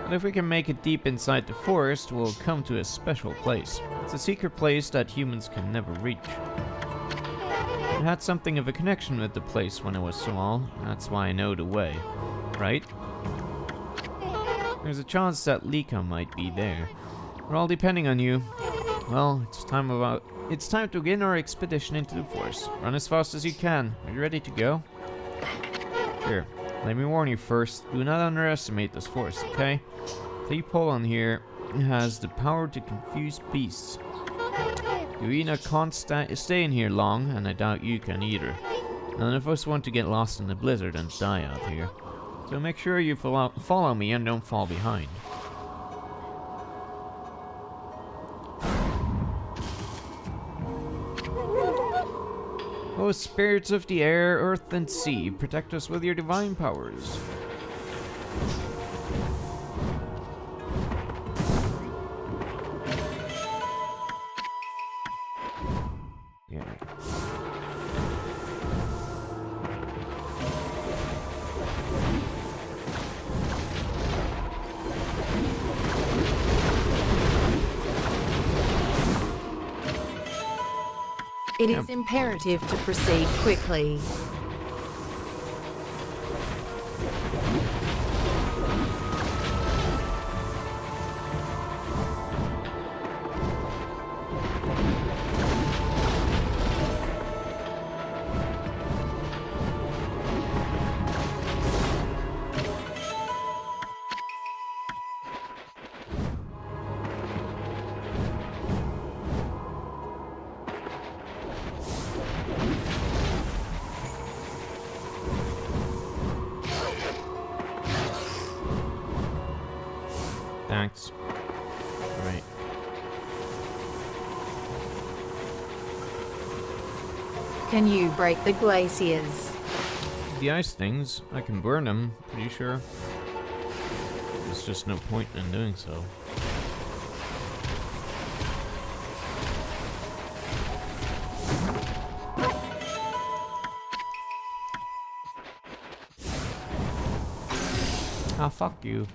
But if we can make it deep inside the forest, we'll come to a special place. It's a secret place that humans can never reach. I had something of a connection with the place when I was small. That's why I know the way. Right? There's a chance that Lika might be there. We're all depending on you. Well, it's time to begin our expedition into the forest. Run as fast as you can. Are you ready to go? Sure. Let me warn you first. Do not underestimate this forest, okay? The pole on here has the power to confuse beasts. Uina can't stay in here long, and I doubt you can either. None of us want to get lost in the blizzard and die out here. So make sure you follow me and don't fall behind. O spirits of the air, earth, and sea, protect us with your divine powers. Yeah. It is imperative to proceed quickly. Thanks. Right. Can you break the glaciers? The ice things, I can burn them, pretty sure. Just there's just no point in doing so. Ah, fuck you.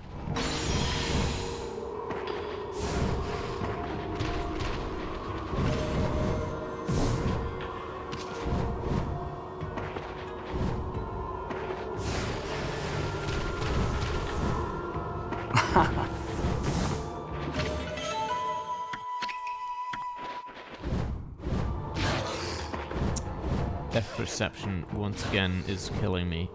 Depth perception once again is killing me.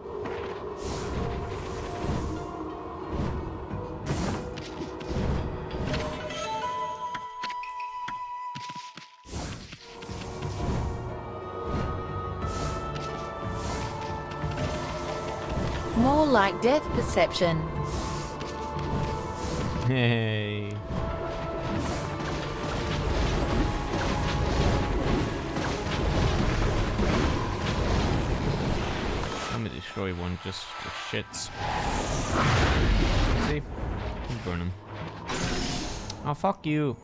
More like depth perception. Hey. I'm gonna destroy one just for shits. See? I'll burn him. Oh, fuck you.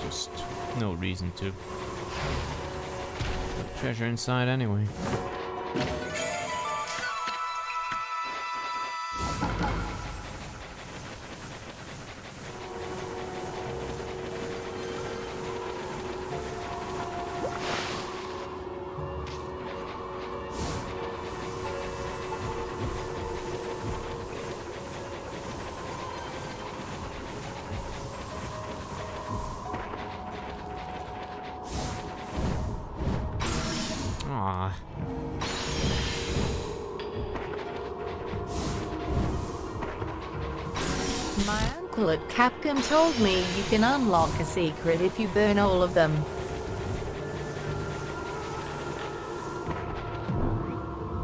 Just no reason to. Put treasure inside anyway. Aww. My uncle at Capcom told me you can unlock a secret if you burn all of them.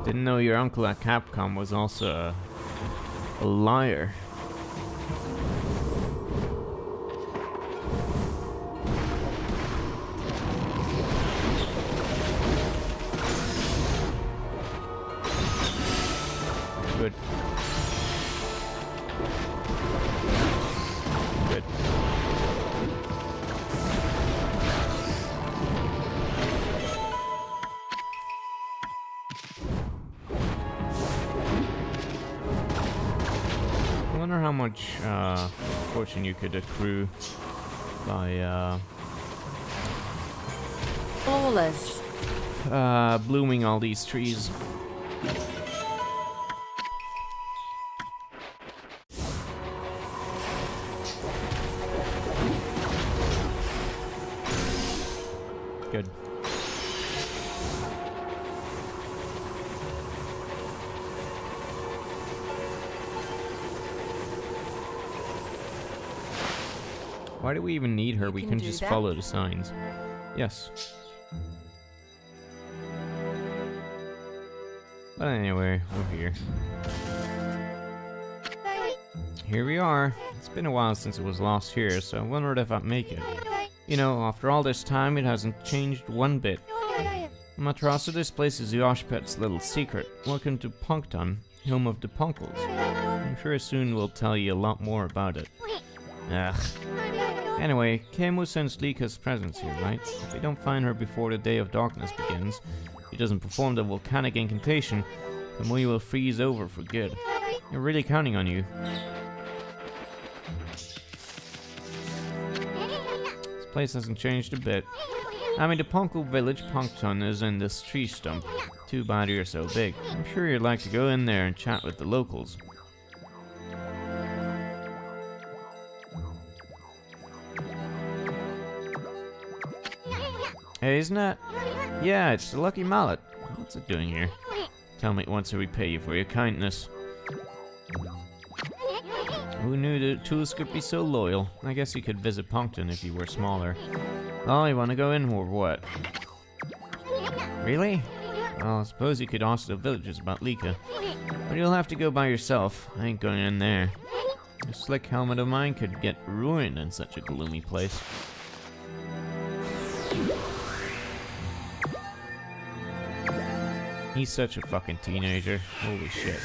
Didn't know your uncle at Capcom was also a liar. Good. Good. I wonder how much fortune you could accrue by Flawless. blooming all these trees. Good. Why do we even need her? You We can can do just that. follow the signs. Yes. But anyway, over here. Here we are. It's been a while since it was lost here, so I wondered if I'd make it. You know, after all this time, it hasn't changed one bit. Matrasa, this place is Yoshpet's little secret. Welcome to Punkton, home of the Punkles. I'm sure soon we'll tell you a lot more about it. Ugh. Anyway, Kemo sensed Lika's presence here, right? If we don't find her before the Day of Darkness begins, she doesn't perform the volcanic incantation, Kamui will freeze over for good. You're really counting on you. This place hasn't changed a bit. I mean, the Punkle village, Punkton, is in this tree stump. Too bad you're so big. I'm sure you'd like to go in there and chat with the locals. Hey, isn't that? Yeah, it's the Lucky Mallet. What's it doing here? Tell me once to repay you for your kindness. Who knew the tools could be so loyal? I guess you could visit Punkton if you were smaller. Oh, you want to go in or what? Really? Well, I suppose you could ask the villagers about Lika. But you'll have to go by yourself. I ain't going in there. A slick helmet of mine could get ruined in such a gloomy place. He's such a fucking teenager. Holy shit.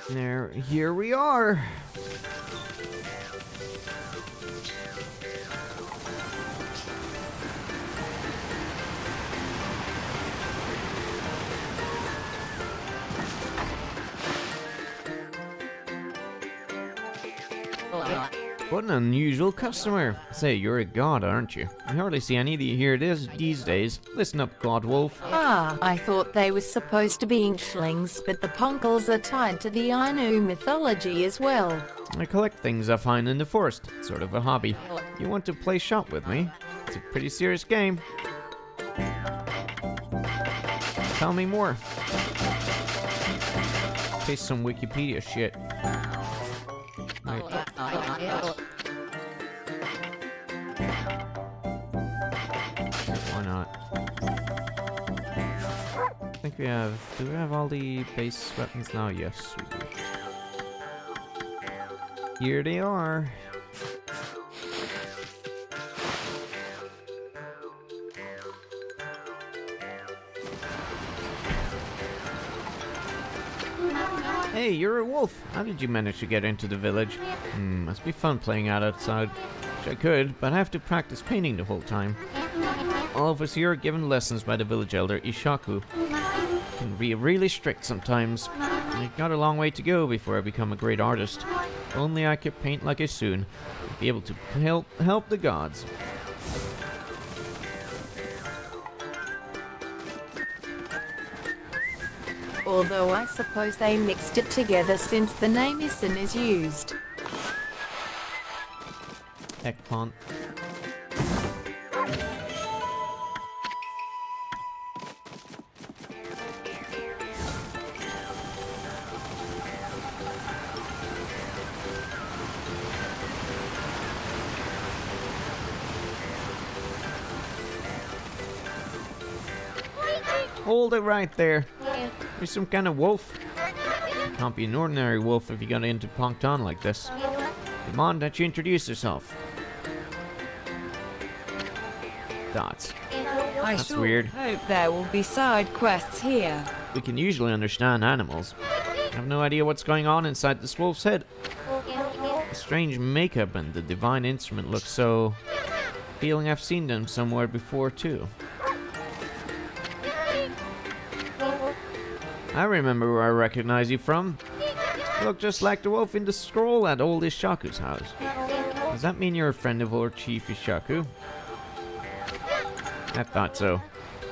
Here we are. What an unusual customer. Say, you're a god, aren't you? I hardly see any of you here these days. Listen up, God Wolf. Ah, I thought they were supposed to be Inklings, but the Punkles are tied to the Ainu mythology as well. I collect things I find in the forest. It's sort of a hobby. You want to play shop with me? It's a pretty serious game. Tell me more. Paste some Wikipedia shit. Right. Why not? I think we have... Do we have all the base weapons now? Yes, we do. Here they are. Hey, you're a wolf. How did you manage to get into the village? Must be fun playing out outside. Wish I could, but I have to practice painting the whole time. All of us here are given lessons by the village elder, Ishaku. Can be really strict sometimes. I've got a long way to go before I become a great artist. If only I could paint like I soon. I'd be able to help the gods. Although I suppose they mixed it together since the name Isin is used. Eggplant. Hold it right there. You're some kind of wolf. You can't be an ordinary wolf if you got into Pongton like this. Come on, don't you introduce yourself? Dots. I That's sure weird. hope there will be side quests here. We can usually understand animals. I have no idea what's going on inside this wolf's head. The strange makeup and the divine instrument look so... Feeling I've seen them somewhere before too. I remember where I recognize you from. You look just like the wolf in the scroll at old Ishaku's house. Does that mean you're a friend of Lord Chief Ishaku? I thought so.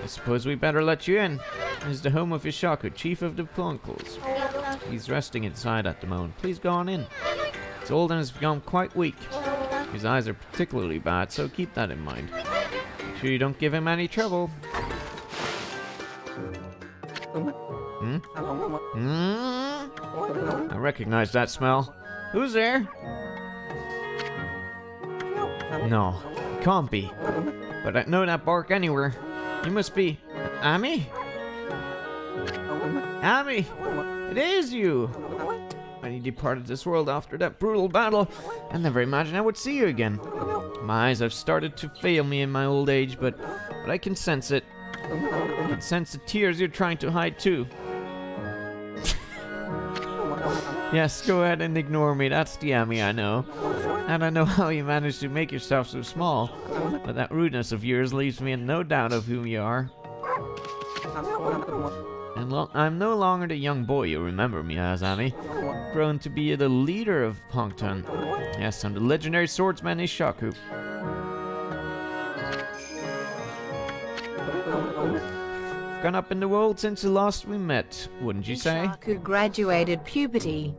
I suppose we better let you in. This is the home of Ishaku, Chief of the Plunkles. He's resting inside at the moment. Please go on in. He's old and has become quite weak. His eyes are particularly bad, so keep that in mind. Make sure you don't give him any trouble. I recognize that smell. Who's there? No, it can't be. But I know that bark anywhere. You must be... Ami? Ami! It is you! When you departed this world after that brutal battle, I never imagined I would see you again. My eyes have started to fail me in my old age, but I can sense it. I can sense the tears you're trying to hide too. Yes, go ahead and ignore me. That's the Ami I know. And I know how you managed to make yourself so small. But that rudeness of yours leaves me in no doubt of whom you are. And I'm no longer the young boy you remember me as, Ami. Grown to be the leader of Pongton. Yes, I'm the legendary swordsman Ishaku. I've gone up in the world since the last we met, wouldn't you say? Ishaku graduated puberty.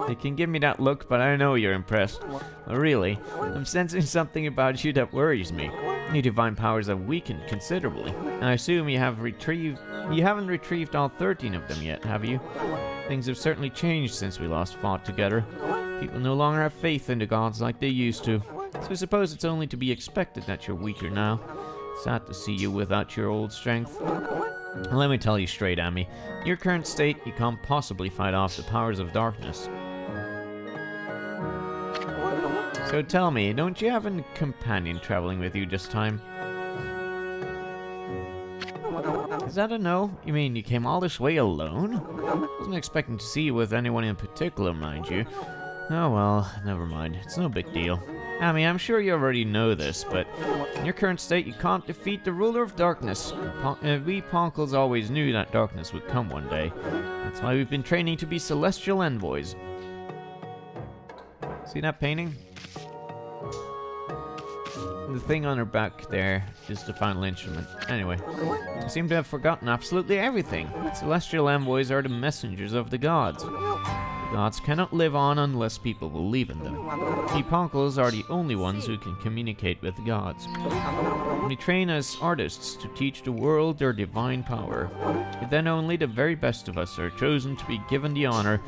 You can give me that look, but I know you're impressed. Really, I'm sensing something about you that worries me. Your divine powers have weakened considerably. I assume you haven't retrieved all 13 of them yet, have you? Things have certainly changed since we last fought together. People no longer have faith in the gods like they used to. So I suppose it's only to be expected that you're weaker now. Sad to see you without your old strength. Let me tell you straight, Ami. In your current state, you can't possibly fight off the powers of darkness. So tell me, don't you have a companion traveling with you this time? Is that a no? You mean you came all this way alone? Wasn't expecting to see you with anyone in particular, mind you. Oh well, never mind. It's no big deal. I mean, I'm sure you already know this, but in your current state, you can't defeat the ruler of darkness. We Ponkles always knew that darkness would come one day. That's why we've been training to be celestial envoys. See that painting? The thing on her back there is the final instrument. Anyway, I seem to have forgotten absolutely everything. Celestial envoys are the messengers of the gods. The gods cannot live on unless people believe in them. We Ponkles are the only ones who can communicate with the gods. We train as artists to teach the world their divine power. Then only the very best of us are chosen to be given the honor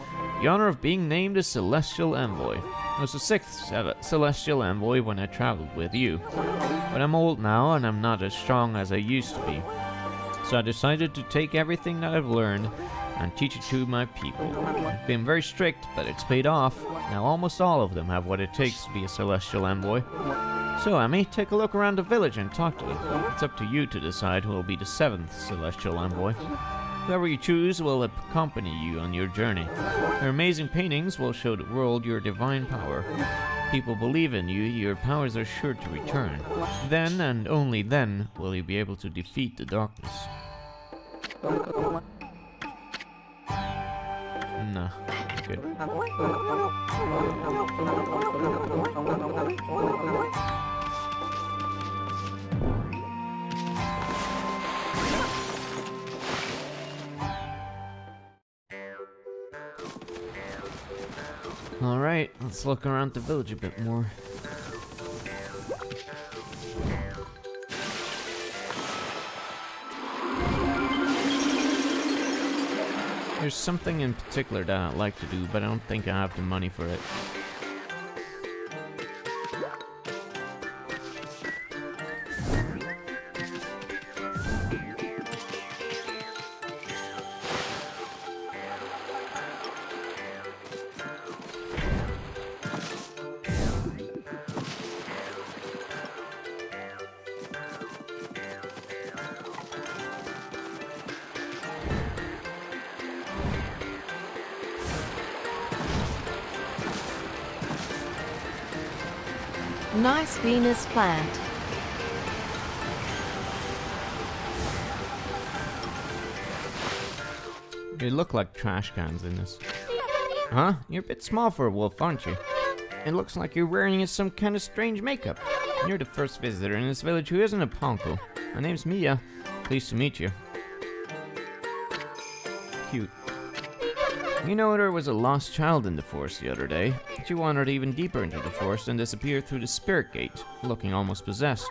of being named a celestial envoy. I was the 6th celestial envoy when I traveled with you. But I'm old now and I'm not as strong as I used to be. So I decided to take everything that I've learned and teach it to my people. I've been very strict, but it's paid off. Now almost all of them have what it takes to be a celestial envoy. So, Emmy, take a look around the village and talk to them. It's up to you to decide who will be the 7th celestial envoy. Whoever you choose will accompany you on your journey. Their amazing paintings will show the world your divine power. People believe in you, your powers are sure to return. Then, and only then, will you be able to defeat the darkness. No, good. Alright, let's look around the village a bit more. There's something in particular that I'd like to do, but I don't think I have the money for it. Nice Venus plant. They look like trash cans in this. Huh? You're a bit small for a wolf, aren't you? It looks like you're wearing some kind of strange makeup. You're the first visitor in this village who isn't a Ponko. My name's Mia. Pleased to meet you. Cute. You know, there was a lost child in the forest the other day. She wandered even deeper into the forest and disappeared through the spirit gate, looking almost possessed.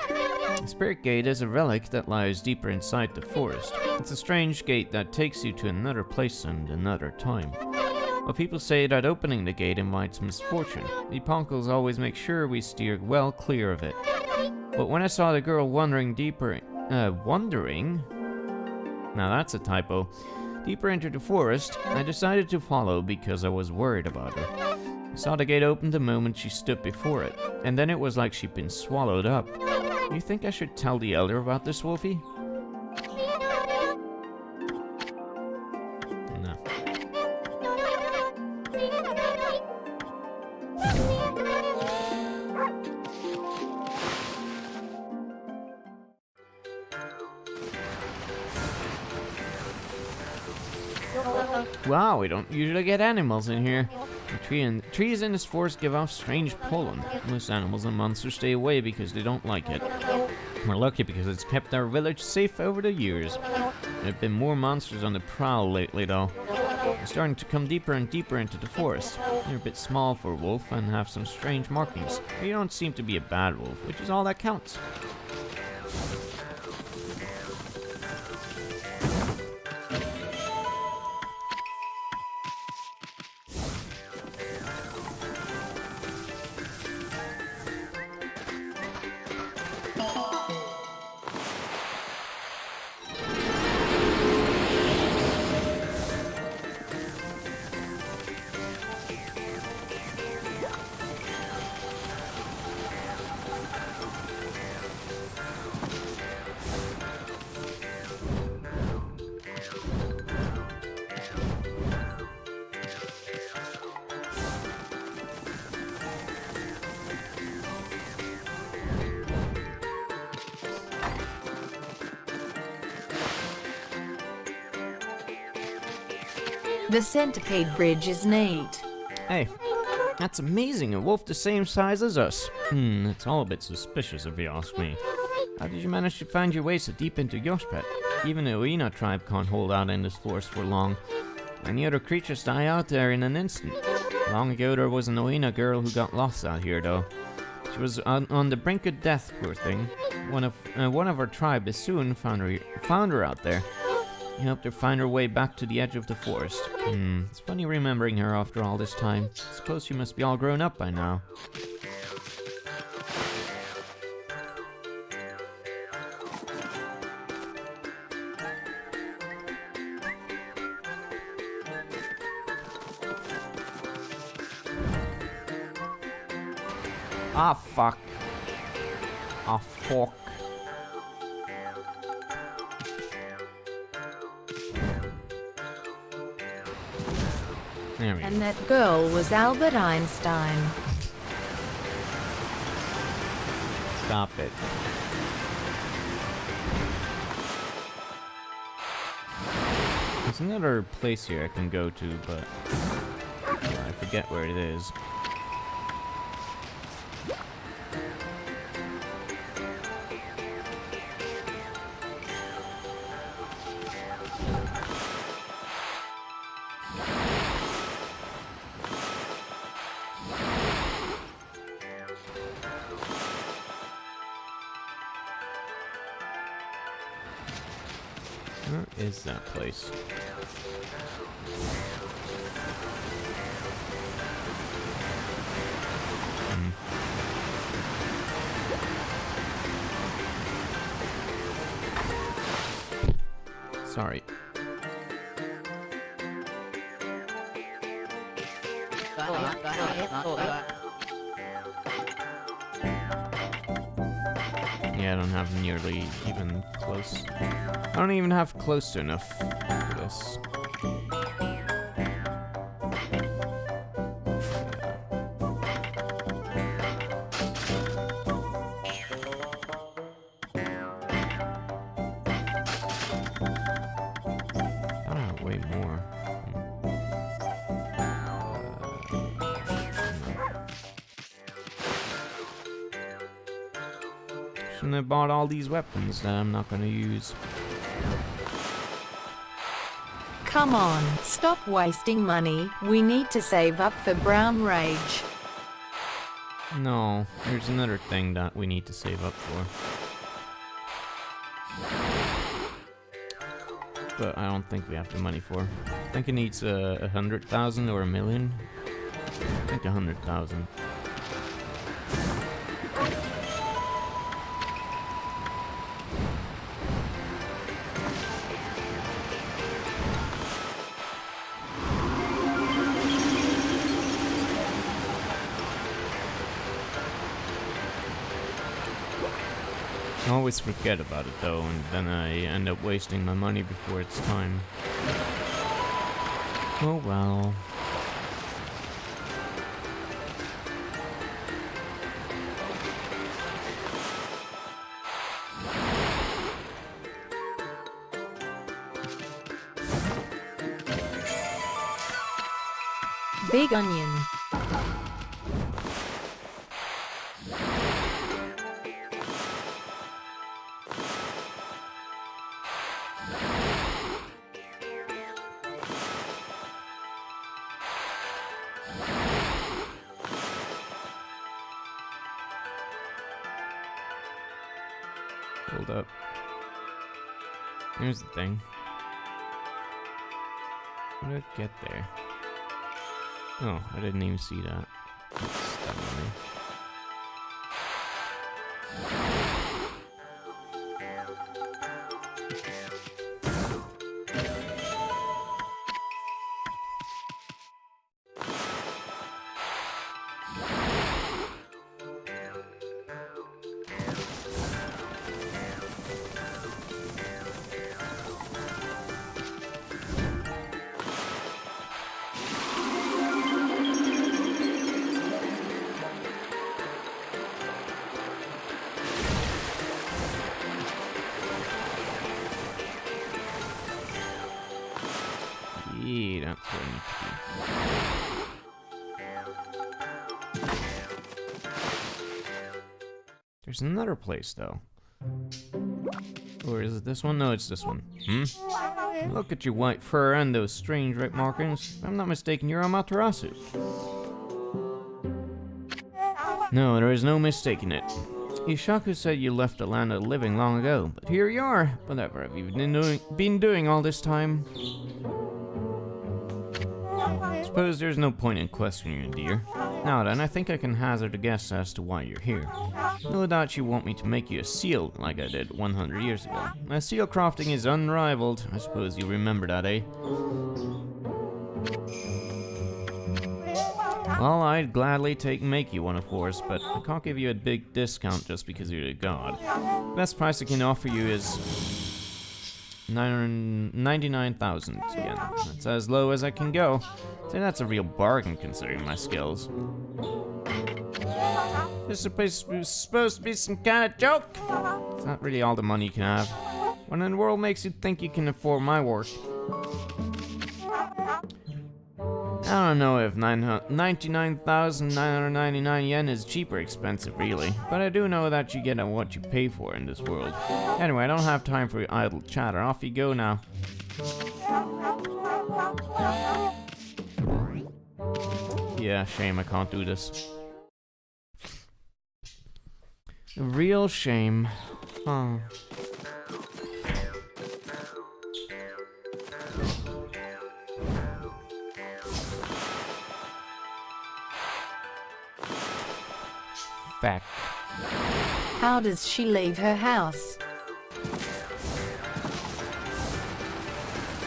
The spirit gate is a relic that lies deeper inside the forest. It's a strange gate that takes you to another place and another time. But people say that opening the gate invites misfortune. The Ponkles always make sure we steer well clear of it. But when I saw the girl wandering deeper, wandering? Now that's a typo. Deeper into the forest, I decided to follow because I was worried about her. I saw the gate open the moment she stood before it, and then it was like she'd been swallowed up. Do you think I should tell the elder about this, Wolfie? No. Wow, we don't usually get animals in here. The trees in this forest give off strange pollen. Most animals and monsters stay away because they don't like it. We're lucky because it's kept our village safe over the years. There have been more monsters on the prowl lately, though. They're starting to come deeper and deeper into the forest. You're a bit small for a wolf and have some strange markings. But you don't seem to be a bad wolf, which is all that counts. The centipede bridge is neat. Hey, that's amazing. A wolf the same size as us. It's all a bit suspicious if you ask me. How did you manage to find your way so deep into Yoshpet? Even the Uina tribe can't hold out in this forest for long. Many other creatures die out there in an instant. Long ago there was an Uina girl who got lost out here though. She was on the brink of death, poor thing. One of our tribe soon found her out there. He helped her find her way back to the edge of the forest. It's funny remembering her after all this time. Suppose she must be all grown up by now. Ah, fuck. Ah, fuck. There we go. And that girl was Albert Einstein. Stop it. There's another place here I can go to, but I forget where it is. Where is that place? Sorry. Yeah, I don't have nearly even close. I don't even have close to enough for this. Way more. Shouldn't have bought all these weapons that I'm not going to use. Come on, stop wasting money. We need to save up for Brown Rage. No, there's another thing that we need to save up for. But I don't think we have the money for. I think it needs 100,000 or 1,000,000. I think 100,000. I always forget about it though, and then I end up wasting my money before it's time. Oh well. Big onion. Hold up. Here's the thing. How did I get there? Oh, I didn't even see that. That's dumb of me. Yeah, that's what I need to do. There's another place, though. Or is it this one? No, it's this one. Look at your white fur and those strange red markings. If I'm not mistaken, you're Amaterasu. No, there is no mistaking it. Ishaku said you left the land of the living long ago, but here you are. Whatever have you been doing all this time? Suppose there's no point in questioning you, dear. Now then, I think I can hazard a guess as to why you're here. No doubt you want me to make you a seal, like I did 100 years ago. My seal crafting is unrivaled. I suppose you remember that, eh? Well, I'd gladly make you one, of course, but I can't give you a big discount just because you're a god. The best price I can offer you is 99,000 yen. That's as low as I can go. Say that's a real bargain considering my skills. This is supposed to be some kind of joke. It's not really all the money you can have. What in the world makes you think you can afford my work? I don't know if 99,999 yen is cheap or expensive, really. But I do know that you get what you pay for in this world. Anyway, I don't have time for your idle chatter. Off you go now. Yeah, shame I can't do this. A real shame. Huh. Back. How does she leave her house?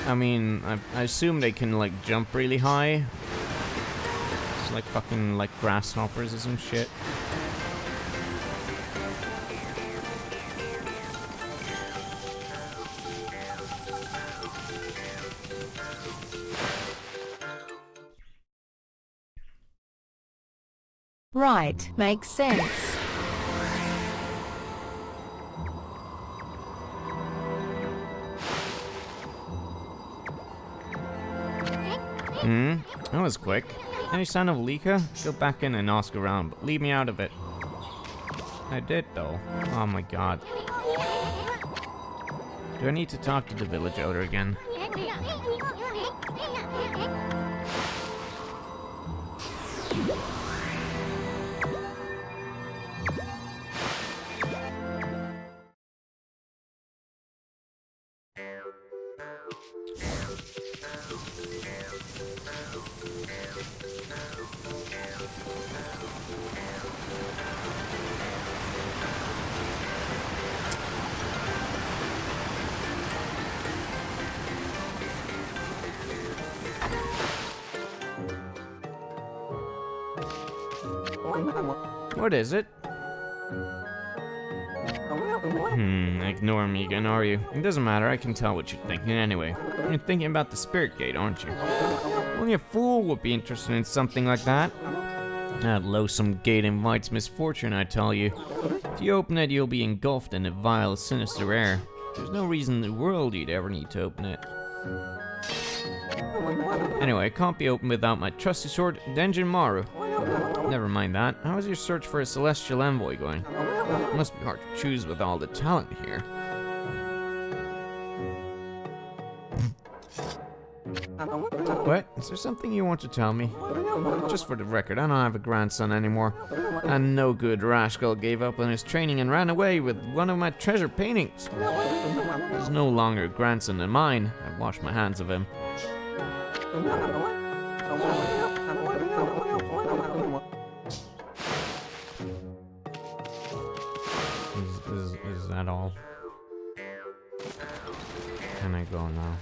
I mean, I assume they can, like, jump really high. It's like fucking, like, grasshoppers or some shit. Right, makes sense. That was quick. Any sign of Lika? Go back in and ask around, but leave me out of it. I did, though. Oh my god. Do I need to talk to the village elder again? What is it? Ignore me again, are you? It doesn't matter, I can tell what you're thinking anyway. You're thinking about the spirit gate, aren't you? Only a fool would be interested in something like that. That loathsome gate invites misfortune, I tell you. If you open it, you'll be engulfed in a vile, sinister air. There's no reason in the world you'd ever need to open it. Anyway, it can't be opened without my trusty sword, Denjin Maru. Never mind that. How is your search for a celestial envoy going? It must be hard to choose with all the talent here. What? Is there something you want to tell me? Just for the record, I don't have a grandson anymore. And no good rascal gave up on his training and ran away with one of my treasure paintings. He's no longer a grandson of mine. I've washed my hands of him. Is that all? Can I go now?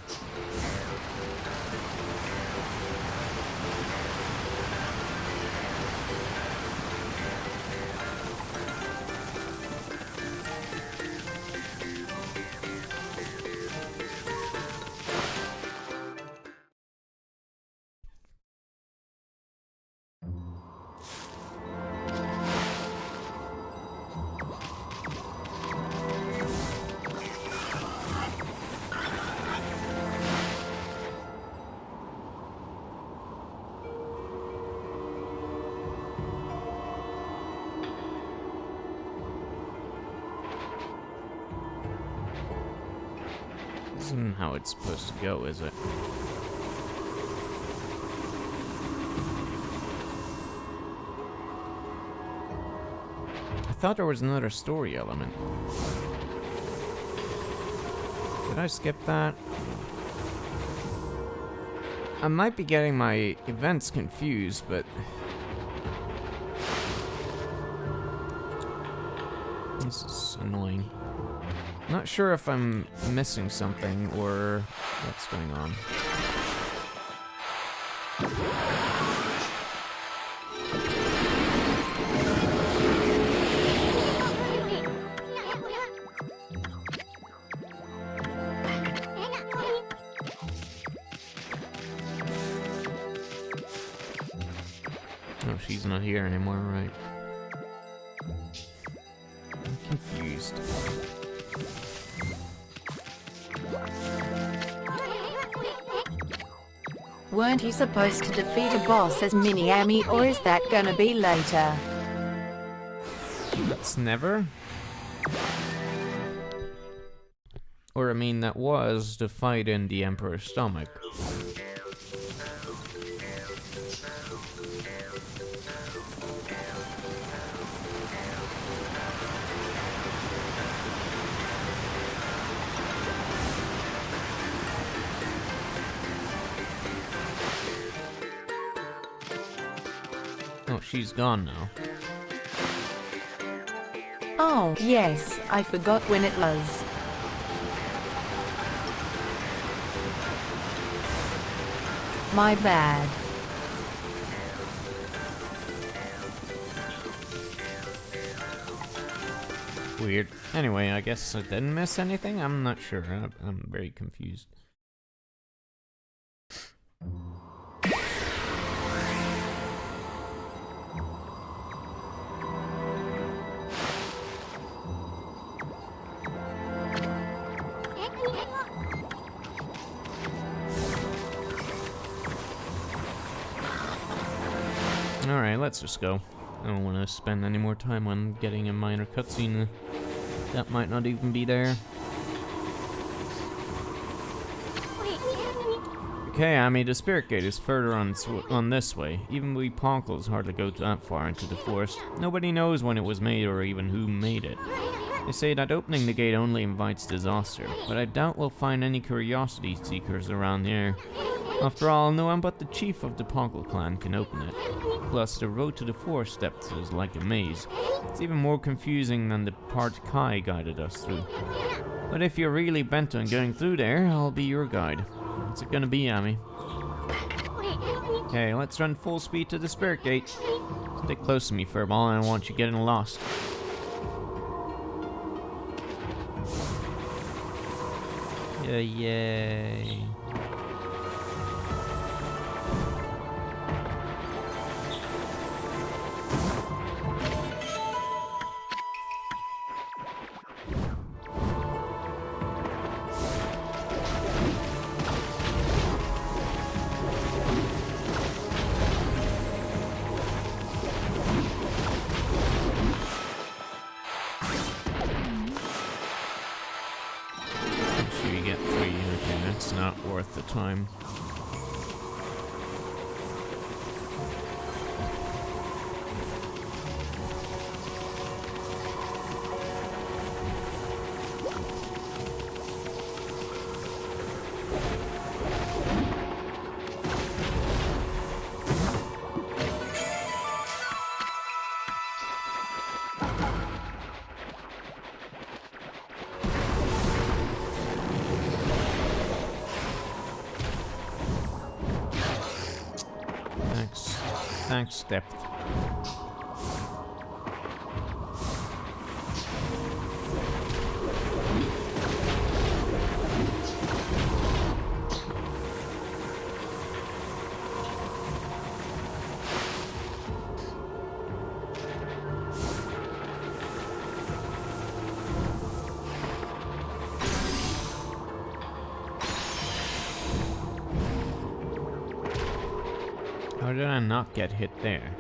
isn't how it's supposed to go, is it? I thought there was another story element. Did I skip that? I might be getting my events confused, but... this is annoying. Not sure if I'm missing something or what's going on. Oh, she's not here anymore, right? I'm confused. Weren't you supposed to defeat a boss as Mini-Ami, or is that gonna be later? That's never? Or, I mean, that was the fight in the Emperor's stomach. Oh, she's gone now. Oh, yes, I forgot when it was. My bad. Weird. Anyway, I guess I didn't miss anything? I'm not sure. I'm very confused. Alright, let's just go. I don't want to spend any more time on getting a minor cutscene that might not even be there. Okay, Ami, the spirit gate is further on this way. Even we Ponkles hardly go that far into the forest. Nobody knows when it was made or even who made it. They say that opening the gate only invites disaster, but I doubt we'll find any curiosity seekers around here. After all, no one but the chief of the Ponkle clan can open it. Plus, the road to the forest depths is like a maze. It's even more confusing than the part Kai guided us through. But if you're really bent on going through there, I'll be your guide. What's it gonna be, Ami? Okay, let's run full speed to the spirit gate. Stick close to me, Furball, I don't want you getting lost. Yay. It's not worth the time. Thanks, depth. How did I not get hit there?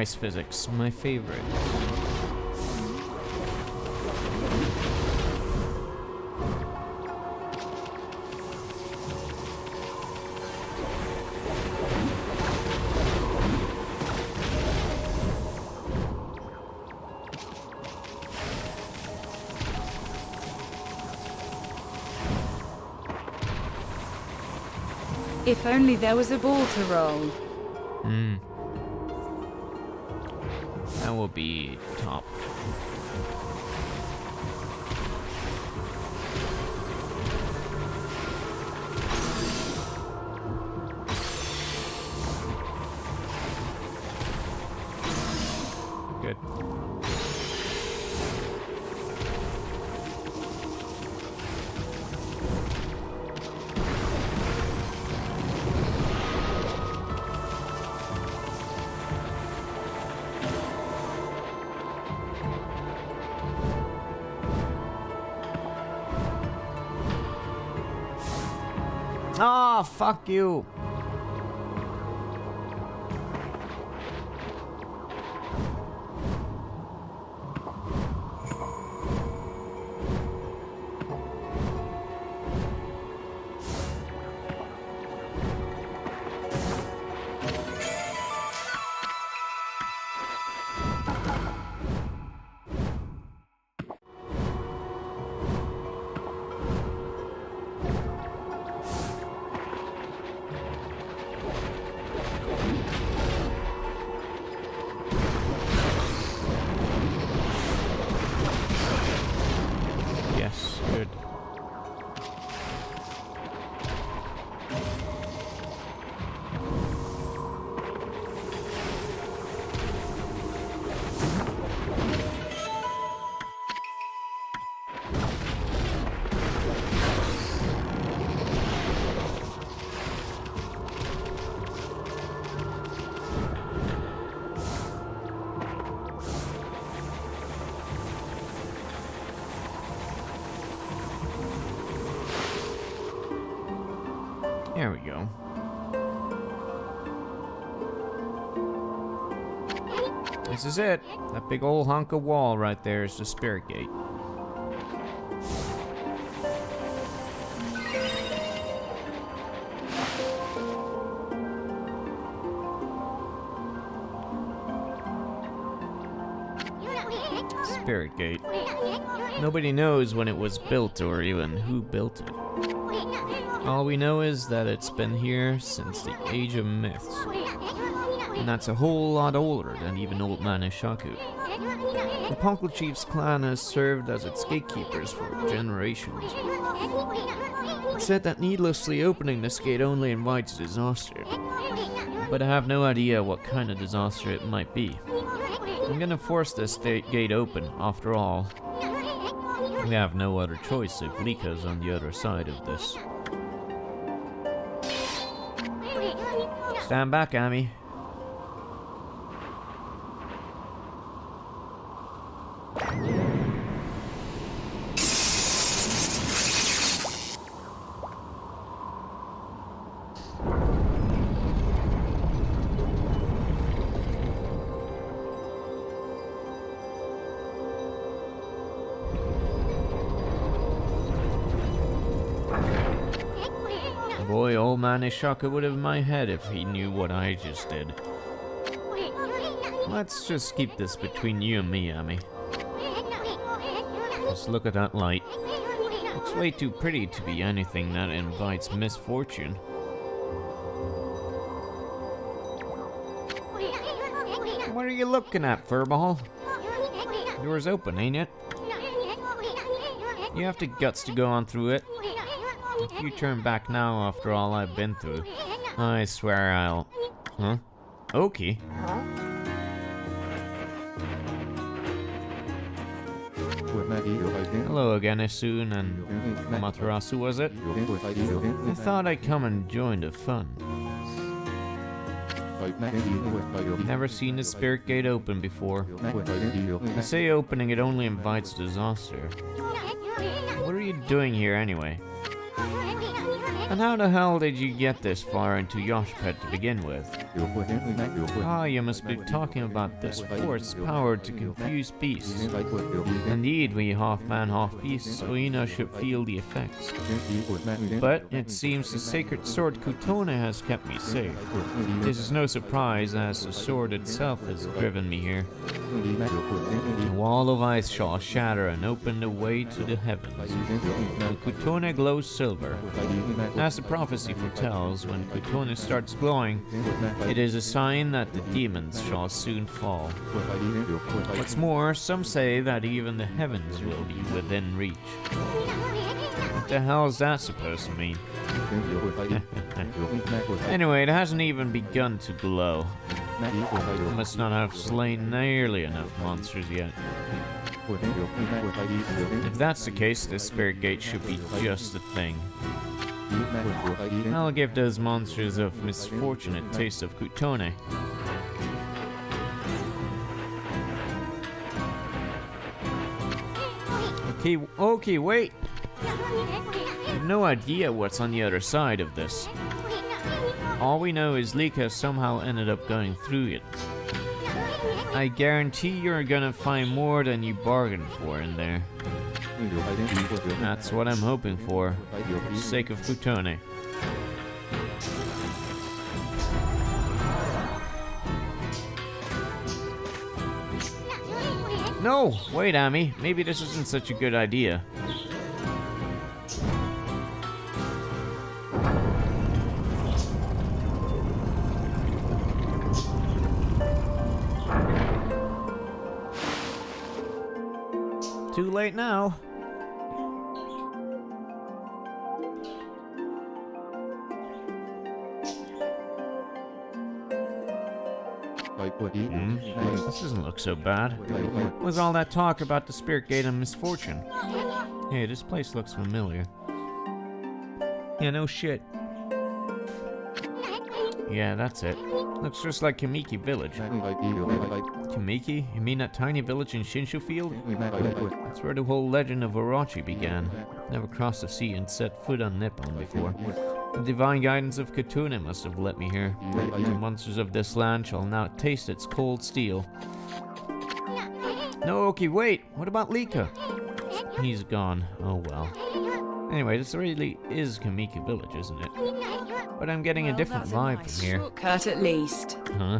ice physics, my favorite. If only there was a ball to roll. That will be top. Good. Ah, fuck you. Yes, good. There we go. This is it. That big old hunk of wall right there is the spirit gate. Spirit gate. Nobody knows when it was built or even who built it. All we know is that it's been here since the Age of Myths. And that's a whole lot older than even Old Man Ishaku. The Punkle Chief's clan has served as its gatekeepers for generations. It's said that needlessly opening this gate only invites disaster. But I have no idea what kind of disaster it might be. I'm gonna force this gate open, after all. We have no other choice if Lika's on the other side of this. Stand back, Amy. Boy, old man Ishaka would have my head if he knew what I just did. Let's just keep this between you and me, Amy. Just look at that light. Looks way too pretty to be anything that invites misfortune. What are you looking at, furball? Door's open, ain't it? You have the guts to go on through it. If you turn back now after all I've been through, I swear I'll... Huh? Okay. Hello again, Isun and Amaterasu, was it? I thought I'd come and join the fun. Never seen the spirit gate open before. They say opening it only invites disaster. What are you doing here anyway? And how the hell did you get this far into Yoshpet to begin with? Ah, you must be talking about this force power to confuse beasts. Indeed, we half man, half beast, so Ina should feel the effects. But it seems the sacred sword Kutone has kept me safe. This is no surprise, as the sword itself has driven me here. The wall of ice shall shatter and open the way to the heavens. The Kutone glows silver. As the prophecy foretells, when Kutone starts glowing, it is a sign that the demons shall soon fall. What's more, some say that even the heavens will be within reach. What the hell is that supposed to mean? Anyway, it hasn't even begun to glow. I must not have slain nearly enough monsters yet. If that's the case, this spirit gate should be just the thing. I'll give those monsters of misfortune a taste of Kutone. Okay, wait! I have no idea what's on the other side of this. All we know is Lika somehow ended up going through it. I guarantee you're gonna find more than you bargained for in there. That's what I'm hoping for the sake of Kutone. No! Wait, Ami. Maybe this isn't such a good idea. Too late now. This doesn't look so bad. What was all that talk about the spirit gate and misfortune? Hey, this place looks familiar. Yeah, no shit. Yeah, that's it. Looks just like Kamiki Village. Kamiki? You mean that tiny village in Shinshu Field? That's where the whole legend of Orochi began. Never crossed the sea and set foot on Nippon before. The divine guidance of Kutune must have led me here. The monsters of this land shall now taste its cold steel. No, okay, wait! What about Lika? He's gone. Oh well. Anyway, this really is Kamiki Village, isn't it? But I'm getting a different vibe from here. Shortcut at least. Huh?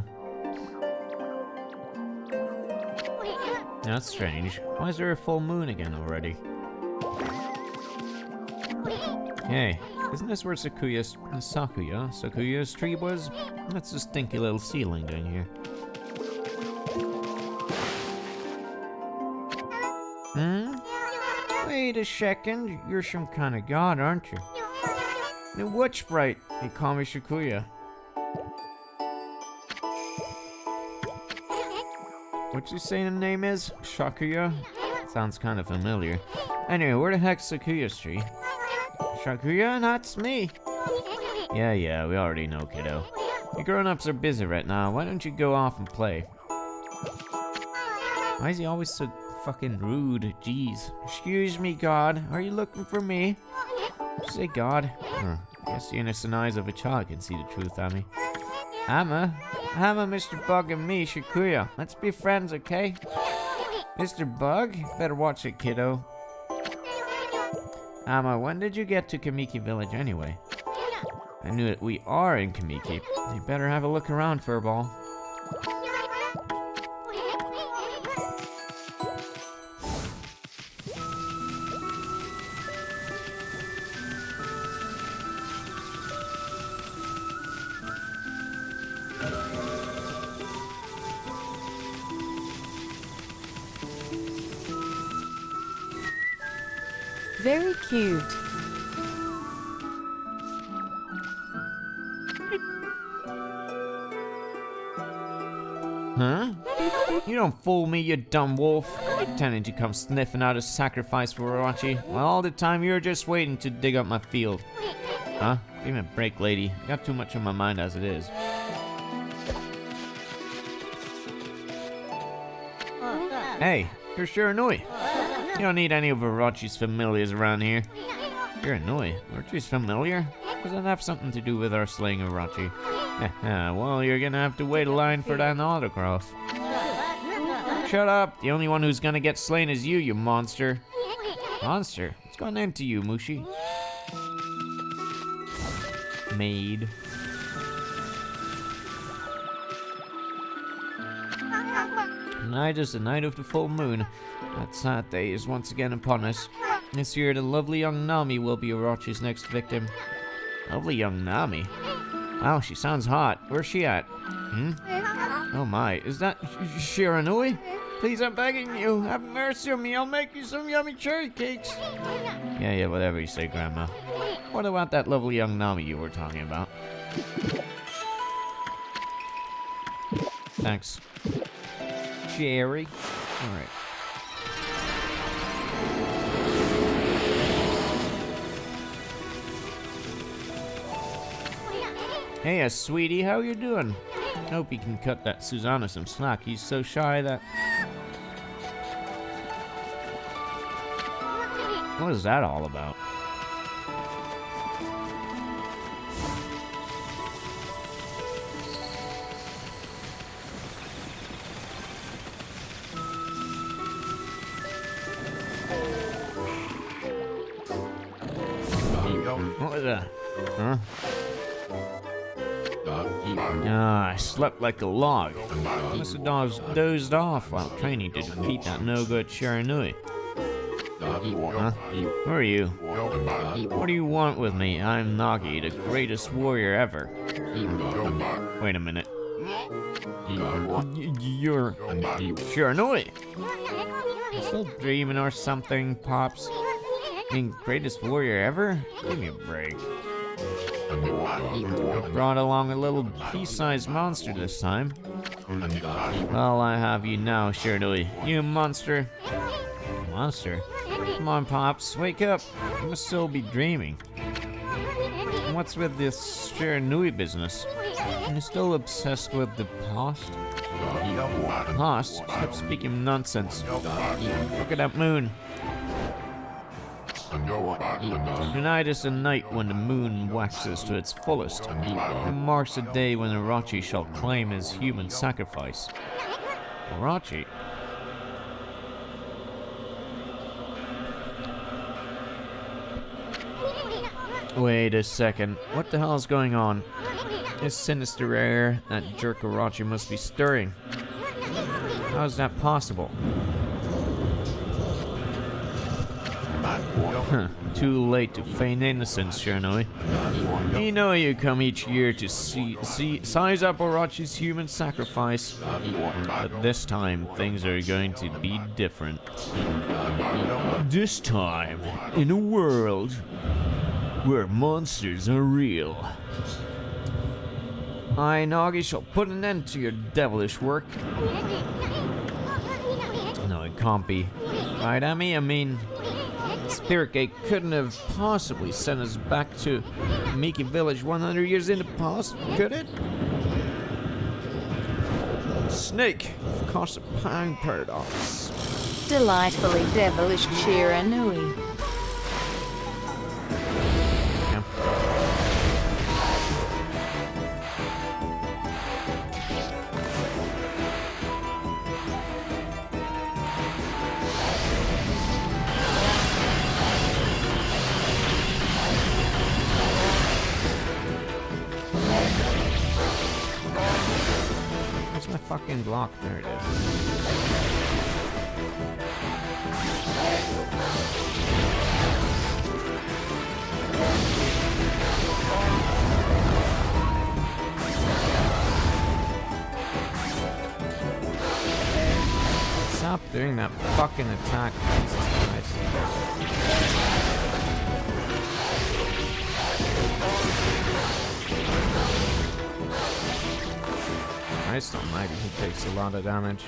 That's strange. Why is there a full moon again already? Hey, isn't this where Sakuya's tree was? That's a stinky little ceiling down here. Wait a second, you're some kind of god, aren't you? Now what sprite? They call me Shakuya. What'd you say the name is? Shakuya? Sounds kind of familiar. Anyway, where the heck's Sakuya's tree? Shakuya, that's me. Yeah, we already know, kiddo. You grown-ups are busy right now. Why don't you go off and play? Why is he always so fucking rude? Jeez. Excuse me, God. Are you looking for me? Say God. I guess the innocent eyes of a child can see the truth, Ami. Amma, Mr. Bug, and me, Shakuya. Let's be friends, okay? Mr. Bug? Better watch it, kiddo. Amma, when did you get to Kamiki Village anyway? I knew that we are in Kamiki. You better have a look around, Furball. Very cute. Huh? You don't fool me, you dumb wolf. Pretending to come sniffing out a sacrifice for Orochi, while all the time you're just waiting to dig up my field. Huh? Give me a break, lady. I got too much on my mind as it is. Hey, you're Shiranui. You don't need any of Orochi's familiars around here. Shiranui, Orochi's familiar? Does that have something to do with our slaying Orochi? Well, you're gonna have to wait a line for that autograph. Shut up! The only one who's gonna get slain is you, you monster. Monster? What's going into you, Mushi? Maid. Tonight is the night of the full moon. That sad day is once again upon us. This year, the lovely young Nami will be Orochi's next victim. Lovely young Nami? Wow, she sounds hot. Where's she at? Oh my, is that Shiranui? Please, I'm begging you, have mercy on me. I'll make you some yummy cherry cakes. Yeah, whatever you say, Grandma. What about that lovely young Nami you were talking about? Thanks. Cherry. Alright. Hey, sweetie, how you doing? Hope you can cut that Susanna some slack. He's so shy that... What is that all about? What was that? Huh? I slept like a log. Must have dozed off while training to defeat that no-good Shiranui. Huh? Who are you? What do you want with me? I'm Nagi, the greatest warrior ever. Wait a minute. You're Shiranui. You still dreaming or something, Pops? Being greatest warrior ever? Give me a break. Brought along a little pea-sized monster this time. Well, I have you now, Shiranui. You monster. Monster? Come on, Pops, wake up. You must still be dreaming. What's with this Shiranui business? Are you still obsessed with the past? Past? Stop speaking nonsense. Look at that moon. Tonight is the night when the moon waxes to its fullest. It marks the day when Orochi shall claim his human sacrifice. Orochi? Wait a second. What the hell is going on? This sinister air that jerk Orochi must be stirring. How is that possible? Too late to feign innocence, Shiranui. You know you come each year to size up Orochi's human sacrifice. But this time, things are going to be different. This time, in a world where monsters are real. I, Nagi, shall put an end to your devilish work. No, it can't be. Right, Amy? I mean... Spirit Gate couldn't have possibly sent us back to Miki Village 100 years in the past, could it? Snake, of course, a Pang paradox. Delightfully devilish Shiranui. Fucking block, there it is. Stop doing that fucking attack, Jesus Christ. Christ almighty, he takes a lot of damage.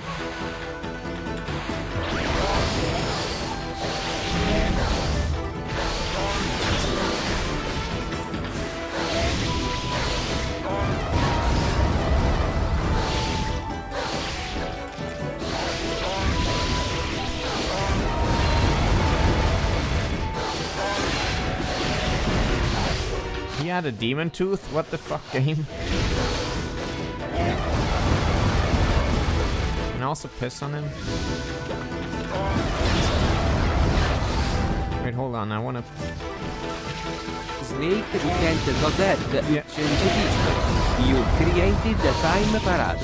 He had a demon tooth? What the fuck, game? Can I also piss on him? Wait, hold on, I wanna... Snake didn't go dead. Yeah. Scientifico. You created the time paradox.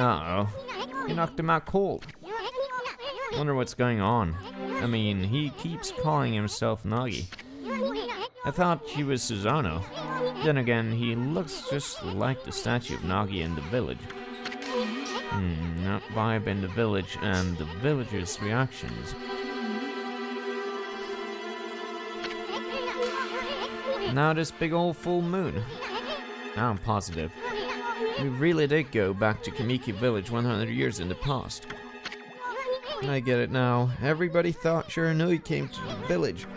Uh-oh. He knocked him out cold. Wonder what's going on. I mean, he keeps calling himself Nagi. I thought he was Susano. Then again, he looks just like the statue of Nagi in the village. That vibe in the village and the villagers' reactions. Now this big old full moon. Now I'm positive. We really did go back to Kamiki village 100 years in the past. I get it now. Everybody thought Shiranui came to the village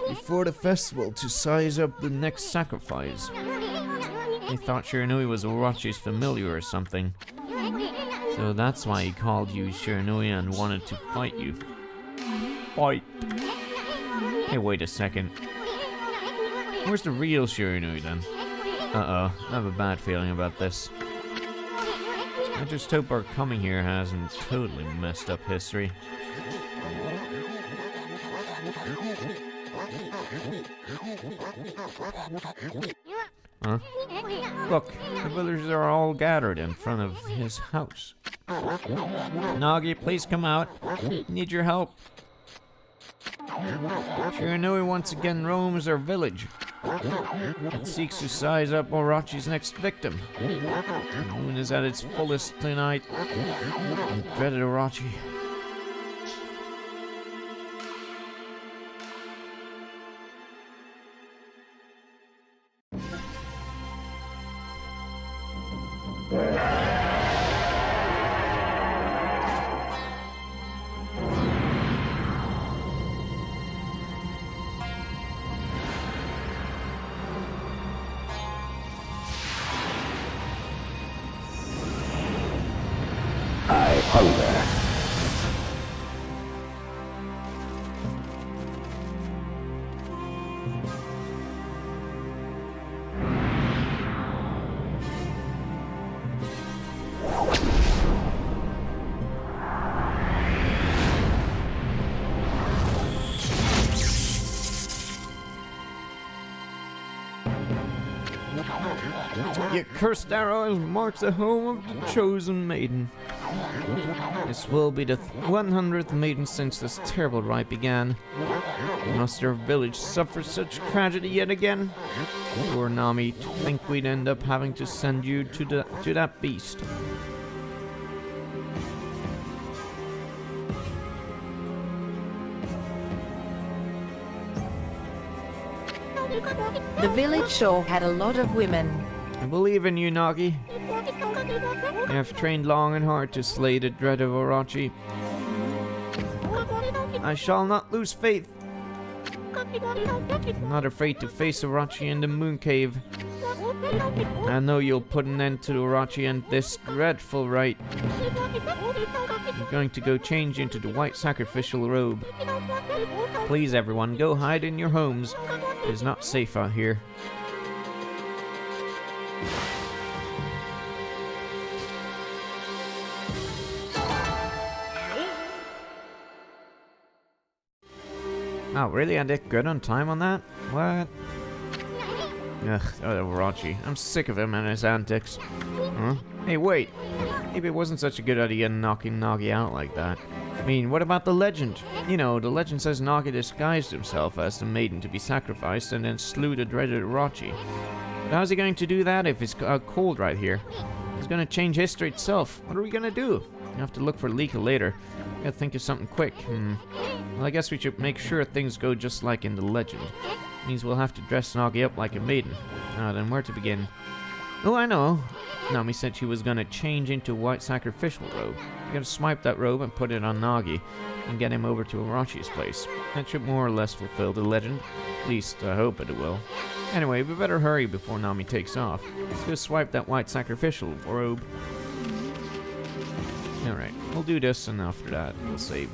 before the festival to size up the next sacrifice. They thought Shiranui was Orochi's familiar or something. So that's why he called you Shiranui and wanted to fight you. Fight. Hey, wait a second. Where's the real Shiranui then? Uh-oh, I have a bad feeling about this. I just hope our coming here hasn't totally messed up history. Huh? Look, the villagers are all gathered in front of his house. Nagi, please come out. Need your help. Shiranui once again roams our village. It seeks to size up Orochi's next victim. The moon is at its fullest tonight. And dreaded Orochi. I hunger. Your cursed arrow marks the home of the chosen maiden. This will be the 100th maiden since this terrible rite began. Must our village suffer such tragedy yet again? Poor Nami, to think we'd end up having to send you to that beast. The village sure had a lot of women. I believe in you, Nagi. You have trained long and hard to slay the dread of Orochi. I shall not lose faith. I'm not afraid to face Orochi in the moon cave. I know you'll put an end to Orochi and this dreadful rite. I'm going to go change into the white sacrificial robe. Please, everyone, go hide in your homes. It is not safe out here. Oh, really? I did good on time on that? What? Ugh, Orochi. I'm sick of him and his antics. Huh? Hey, wait. Maybe it wasn't such a good idea knocking Nagi out like that. I mean, what about the legend? You know, the legend says Nagi disguised himself as the maiden to be sacrificed and then slew the dreaded Orochi. But how's he going to do that if it's cold right here? It's gonna change history itself. What are we gonna do? You have to look for Lika later. Gotta think of something quick. Well, I guess we should make sure things go just like in the legend. Means we'll have to dress Nagi up like a maiden. Then where to begin? Oh, I know. Nami said she was gonna change into white sacrificial robe. You gotta swipe that robe and put it on Nagi, and get him over to Orochi's place. That should more or less fulfill the legend. At least, I hope it will. Anyway, we better hurry before Nami takes off. Let's just swipe that white sacrificial robe. Alright, we'll do this, and after that, we'll save.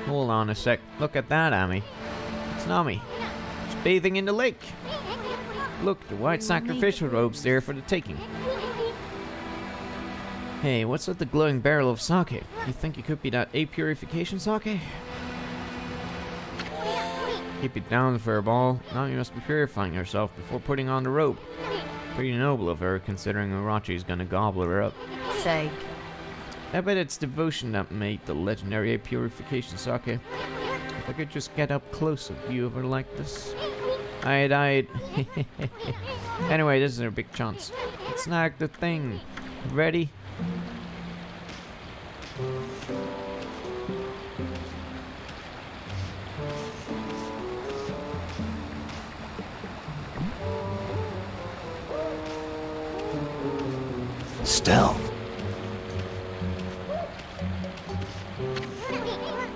Hold on a sec. Look at that, Ami. It's Nami. She's bathing in the lake. Look, the white sacrificial robe's there for the taking. Hey, what's with the glowing barrel of sake? You think it could be that purification sake? Keep it down, Furball. Now you must be purifying herself before putting on the robe. Pretty noble of her, considering Orochi's gonna gobble her up. Sake. I bet it's devotion that made the legendary purification sake. If I could just get up close a view of her like this. I died. Anyway, this is our big chance. Let's snag the thing. Ready? Stealth.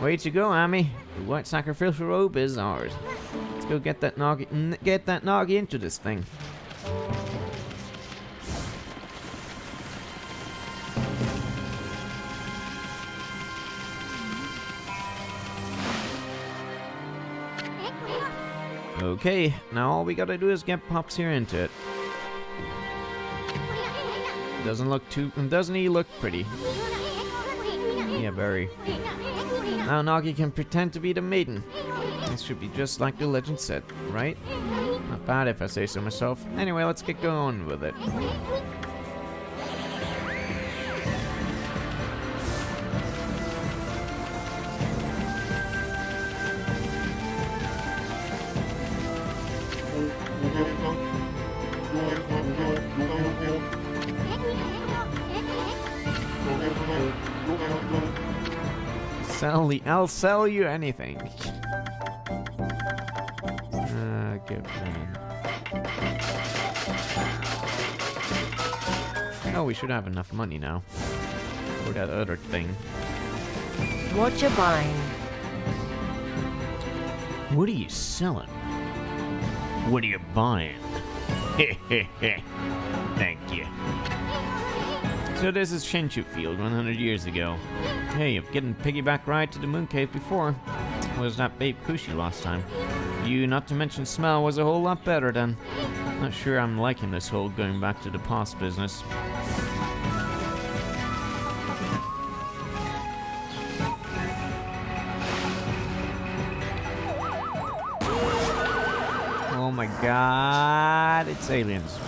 Way to go, Ami. The white sacrificial robe is ours. Let's go get that Nagi into this thing. Okay, now all we gotta do is get Pops here into it. Doesn't he look pretty? Yeah, very. Now Nagi can pretend to be the maiden. This should be just like the legend said, right? Not bad if I say so myself. Anyway, let's get going with it. I'll sell you anything. Good man. Oh, we should have enough money now for that other thing. What you buying? What are you selling? What are you buying? Thank you. So this is Shinshu Field 100 years ago. Hey, I've getting piggyback ride to the moon cave before. Was that babe Kushi last time? You, not to mention smell, was a whole lot better then. Not sure I'm liking this whole going back to the past business. Oh my god, it's aliens.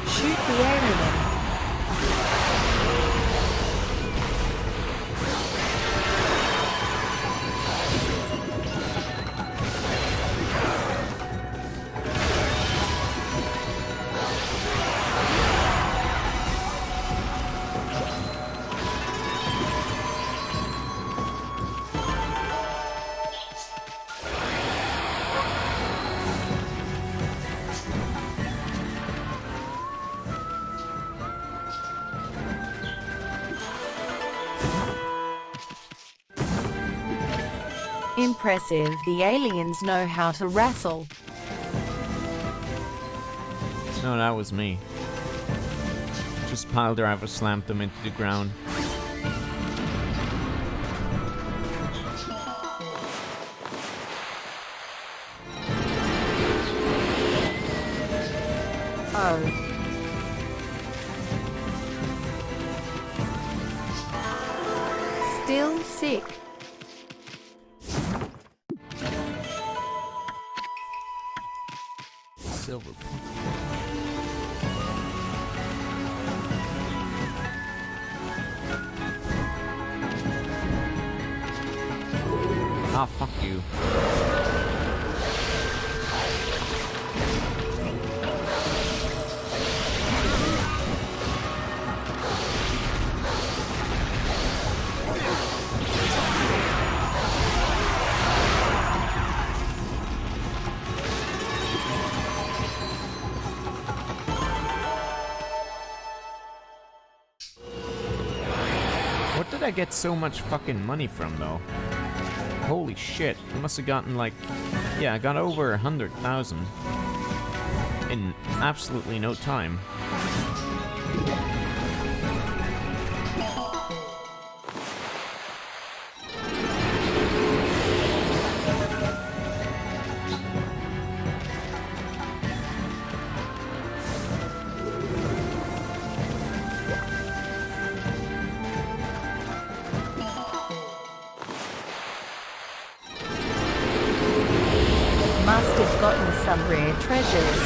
Shoot the alien. Impressive, the aliens know how to wrestle. No, that was me. Just pile driver slammed them into the ground. Oh. Still sick. Silver. Ah, fuck you. I get so much fucking money from, though? Holy shit. I must have gotten, like... Yeah, I got over 100,000 in absolutely no time. Must have gotten some rare treasures.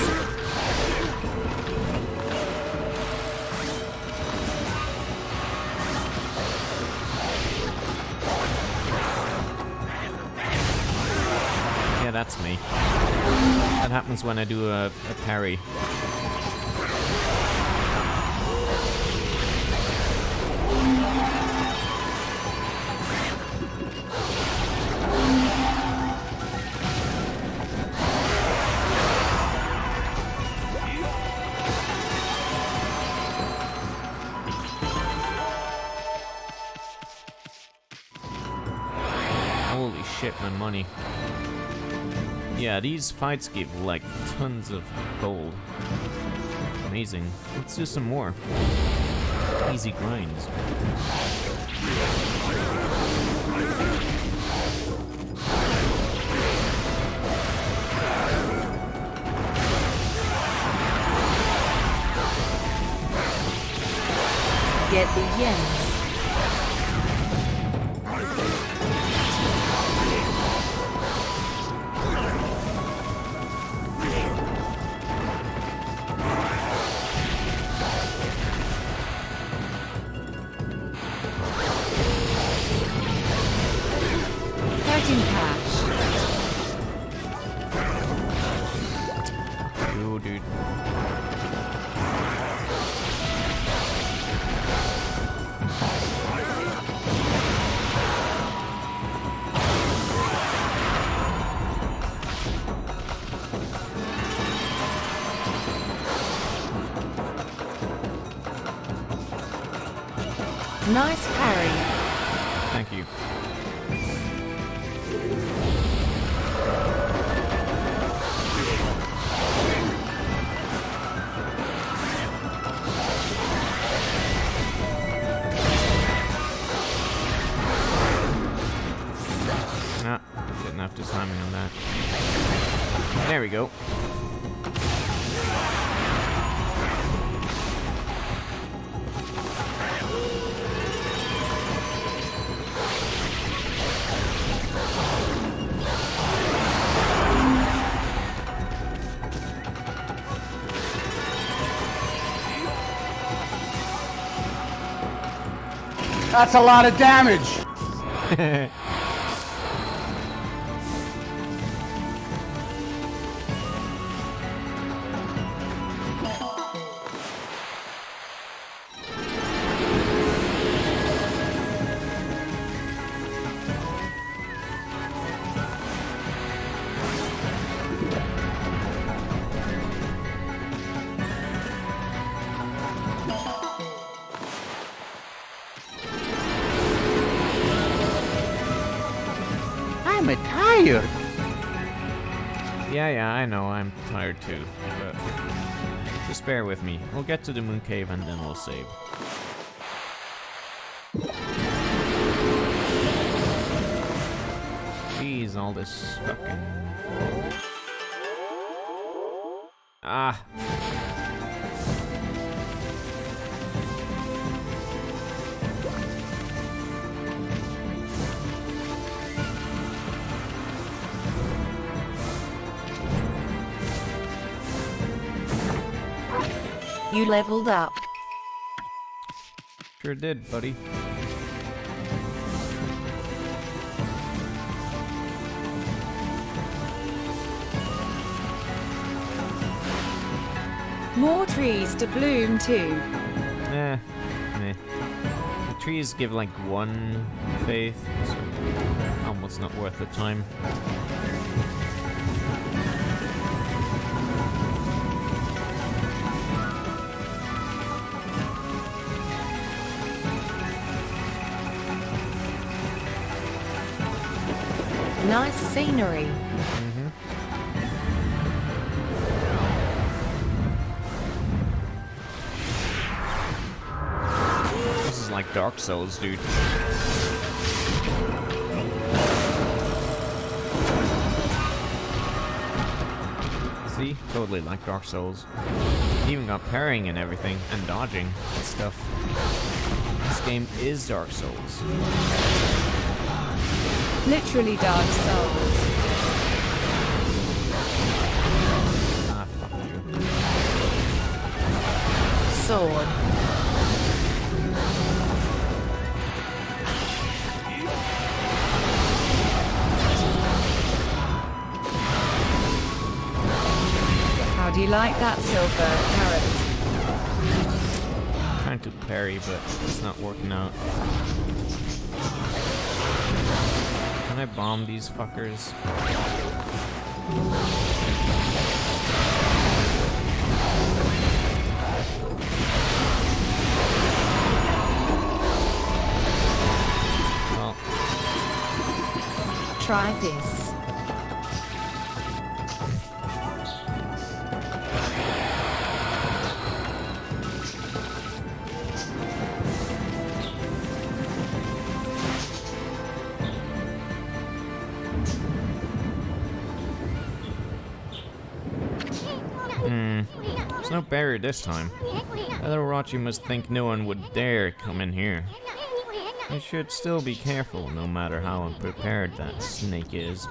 Yeah, that's me. That happens when I do a parry. Holy shit, my money. Yeah, these fights give like tons of gold. Amazing. Let's do some more. Easy grinds. Get the yens. Yo, dude. Nice parry. Thank you. Nah, didn't have to timing on that. There we go. That's a lot of damage. I'm tired. Yeah, I know, I'm tired too. But just bear with me. We'll get to the moon cave and then we'll save. Jeez, all this fucking... Ah. You leveled up. Sure did, buddy. More trees to bloom too. Meh. The trees give like one faith, so almost not worth the time. nice scenery. This is like Dark Souls, dude. See? Totally like Dark Souls. Even got parrying and everything, and dodging and stuff. This game is Dark Souls. Literally Dark Souls. Ah, fuck you. Sword. How do you like that silver carrot? Trying to parry, but it's not working out. Can I bomb these fuckers? Well, Try this. there's no barrier this time. Other Orochi must think no one would dare come in here. You should still be careful, no matter how unprepared that snake is.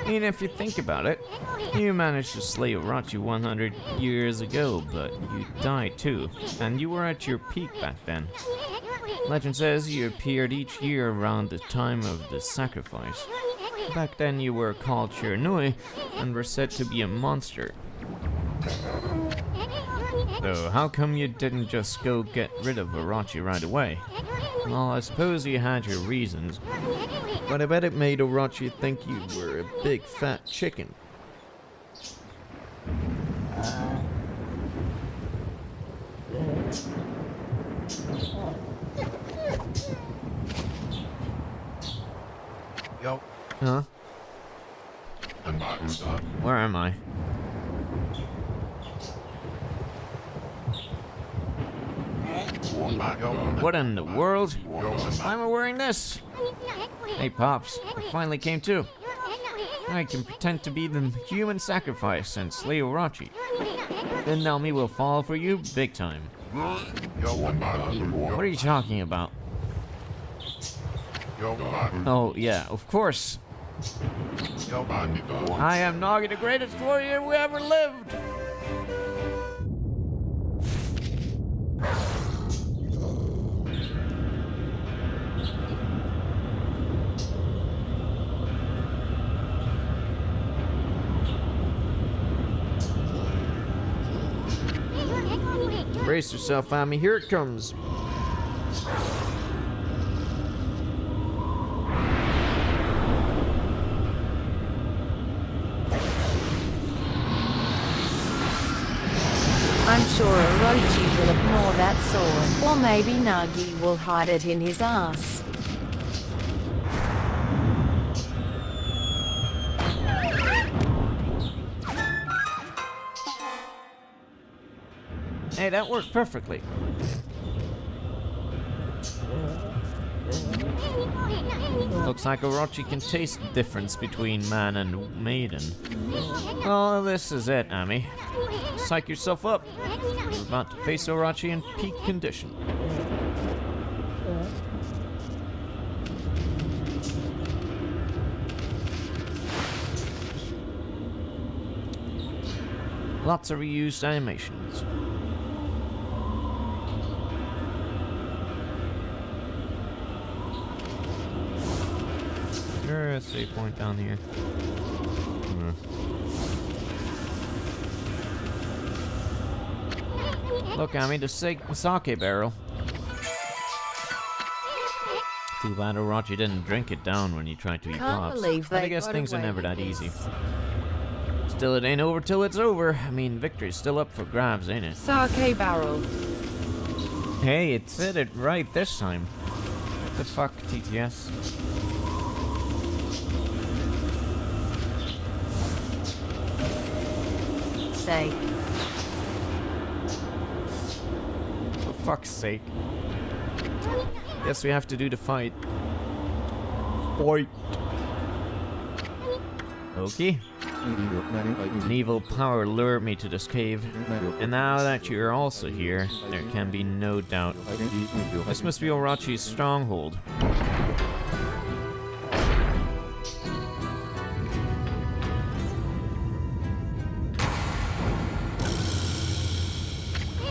Even if you think about it, you managed to slay Orochi 100 years ago, but you died too, and you were at your peak back then. Legend says you appeared each year around the time of the sacrifice. Back then you were called Shiranui, and were said to be a monster. So how come you didn't just go get rid of Orochi right away? Well, I suppose you had your reasons, but I bet it made Orochi think you were a big fat chicken. Yo. Huh? Where am I? What in the world? Why am I wearing this? Hey, Pops, I finally came to. I can pretend to be the human sacrifice and slay Orochi. Then Naomi will fall for you big time. What are you talking about? Oh, yeah, of course. I am Nagi, the greatest warrior who ever lived. Brace yourself, Ami. Here it comes. I'm sure Orochi will ignore that sword, or maybe Nagi will hide it in his ass. Hey, that worked perfectly. Looks like Orochi can taste the difference between man and maiden. Well, this is it, Ami. Psych yourself up. You're about to face Orochi in peak condition. Lots of reused animations. Sure, a save point down here. Look, Ami, the sake barrel. Too bad Orochi didn't drink it down when he tried to eat Can't Pops. believe But I they guess got things are away never with that easy. this. Still, it ain't over till it's over. I mean, victory's still up for grabs, ain't it? Sake barrel. Hey, it said it right this time. What the fuck, TTS? sake. For fuck's sake. Guess we have to do the fight. Fight. Okay. An evil power lured me to this cave, and now that you're also here, there can be no doubt. This must be Orochi's stronghold.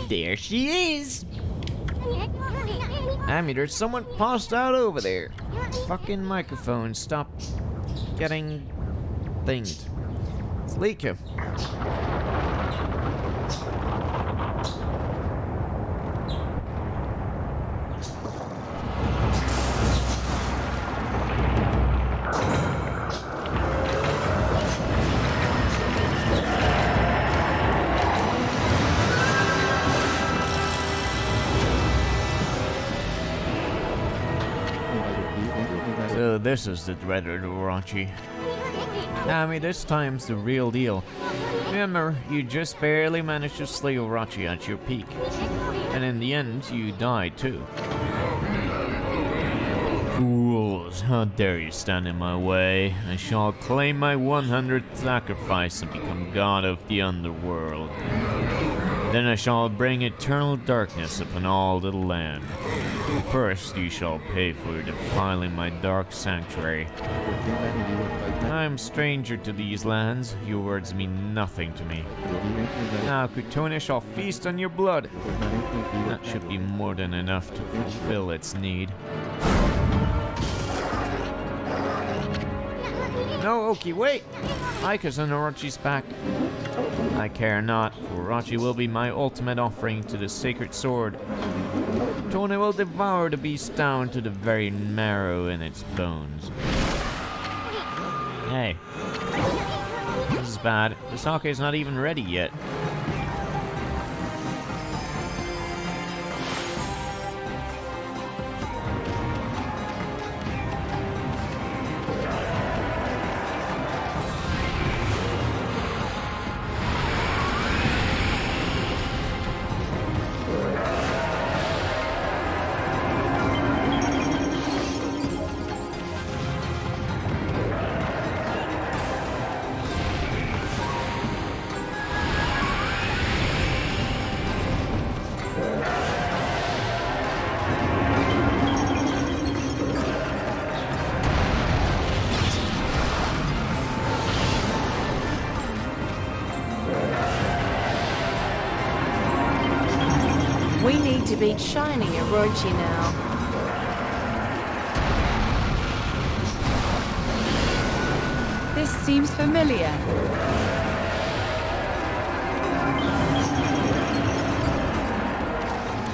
There she is! Amy, there's someone passed out over there. Fucking microphone, stop getting thinged. It's Leika. So this is the dreaded Orochi. Amy, this time's the real deal. Remember, you just barely managed to slay Orochi at your peak. And in the end, you died too. Fools, how dare you stand in my way? I shall claim my 100th sacrifice and become god of the underworld. Then I shall bring eternal darkness upon all the land. First, you shall pay for defiling my dark sanctuary. I am stranger to these lands. Your words mean nothing to me. Now, Kutone shall feast on your blood. That should be more than enough to fulfill its need. No, Oki, wait! Aika's on Orochi's back. I care not, for Orochi will be my ultimate offering to the sacred sword. Tone will devour the beast down to the very marrow in its bones. Hey. This is bad. The sake is not even ready yet. We need to beat Shiny Orochi now. This seems familiar.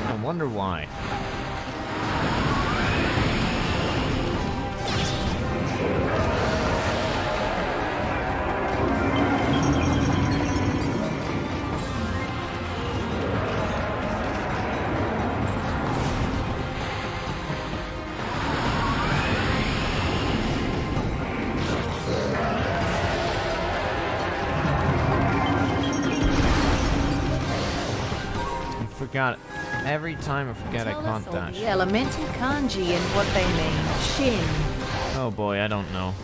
I wonder why. Forgot. Every time I forget I Tell can't us all dash. the elemental kanji and what they mean. Shin. Oh boy, I don't know.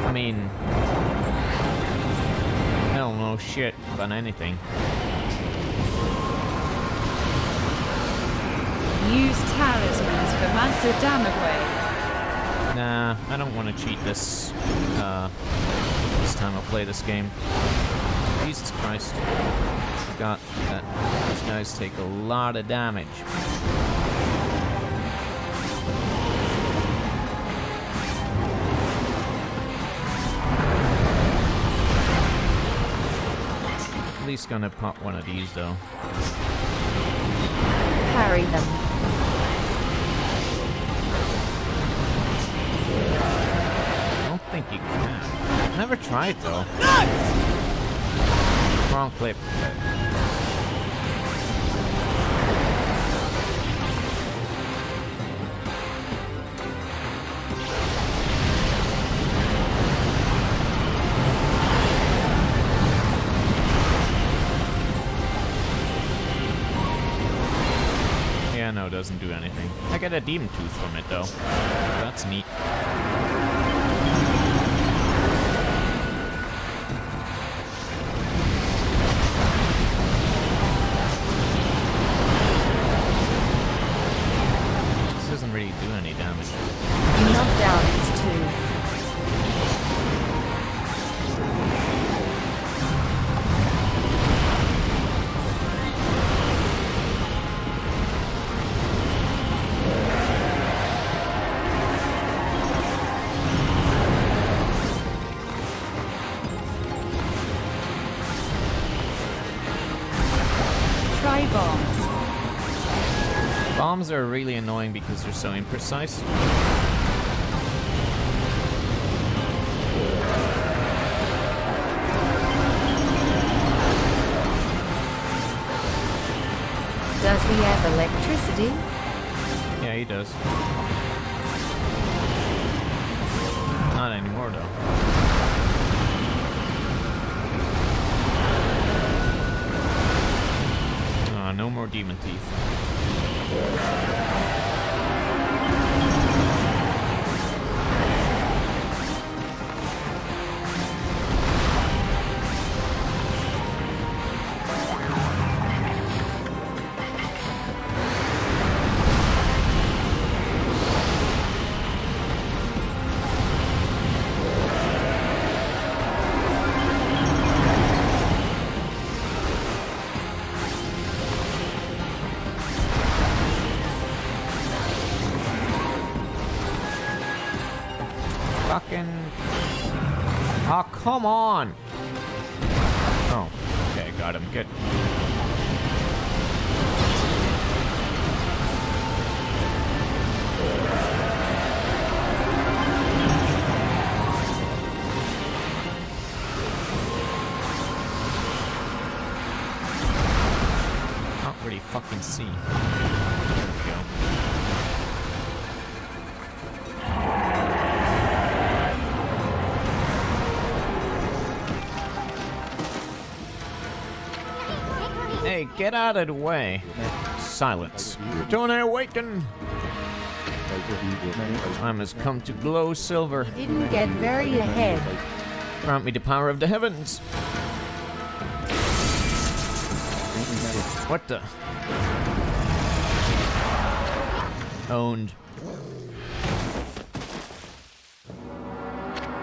I mean, I don't know shit about anything. Use talismans for massive damage. Nah, I don't want to cheat this. This time I'll play this game. Jesus Christ. Forgot that these guys take a lot of damage. At least gonna pop one of these though. Parry them. I don't think you can. Never tried though. Wrong clip. No, it doesn't do anything. I get a demon tooth from it, though. That's neat. This doesn't really do any damage. You knocked out his two. Try bombs. Bombs are really annoying because they're so imprecise. Does he have electricity? Yeah, he does. Not anymore, though. No more demon teeth. Fucking... Oh, come on! Oh, okay, got him. Good. Can't really fucking see. There we go. Hey, get out of the way. Silence. Don't awaken. Time has come to glow silver. Didn't get very ahead. Grant me the power of the heavens. What the? Owned.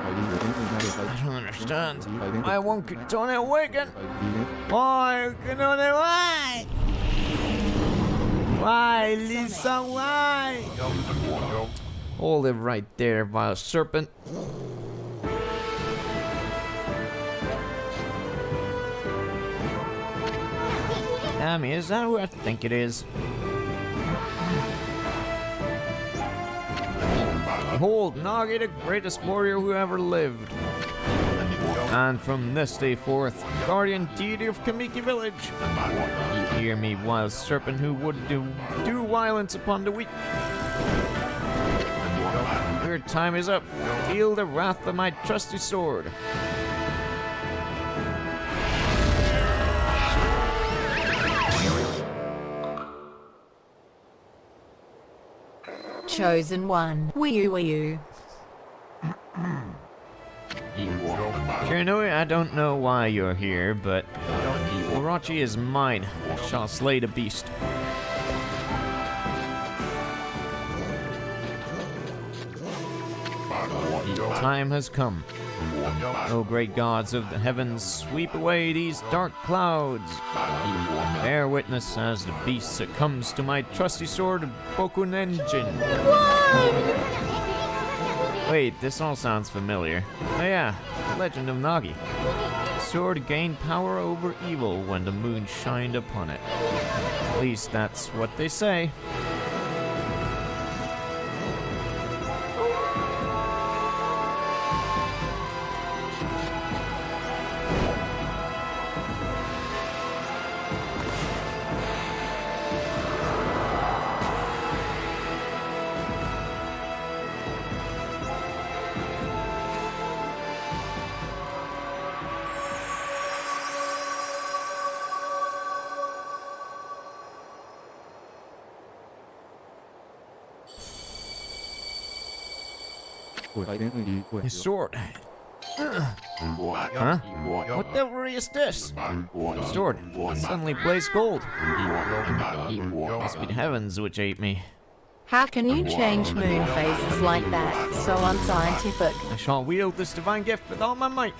I don't understand. I won't get don't awaken. Why? Why? Why, Lisa? Why? Hold it right there, vile serpent. Okami, is that who I think it is? Behold, Nagi, the greatest warrior who ever lived. And from this day forth, guardian deity of Kamiki village. Hear me, wild serpent who would do violence upon the weak. Your time is up. Feel the wrath of my trusty sword. Chosen one. Wee-oo. Shiranui, I don't know why you're here, but Orochi is mine. I shall slay the beast. The time has come. O great gods of the heavens, sweep away these dark clouds. Bear witness as the beast succumbs to my trusty sword, Bokunenjin. Wait, this all sounds familiar. Oh yeah, the legend of Nagi. The sword gained power over evil when the moon shined upon it. At least that's what they say. His sword. Huh? What the hell is this? Sword. Suddenly blazed gold. Must be the heavens which ate me. How can you change moon phases like that? So unscientific. I shall wield this divine gift with all my might.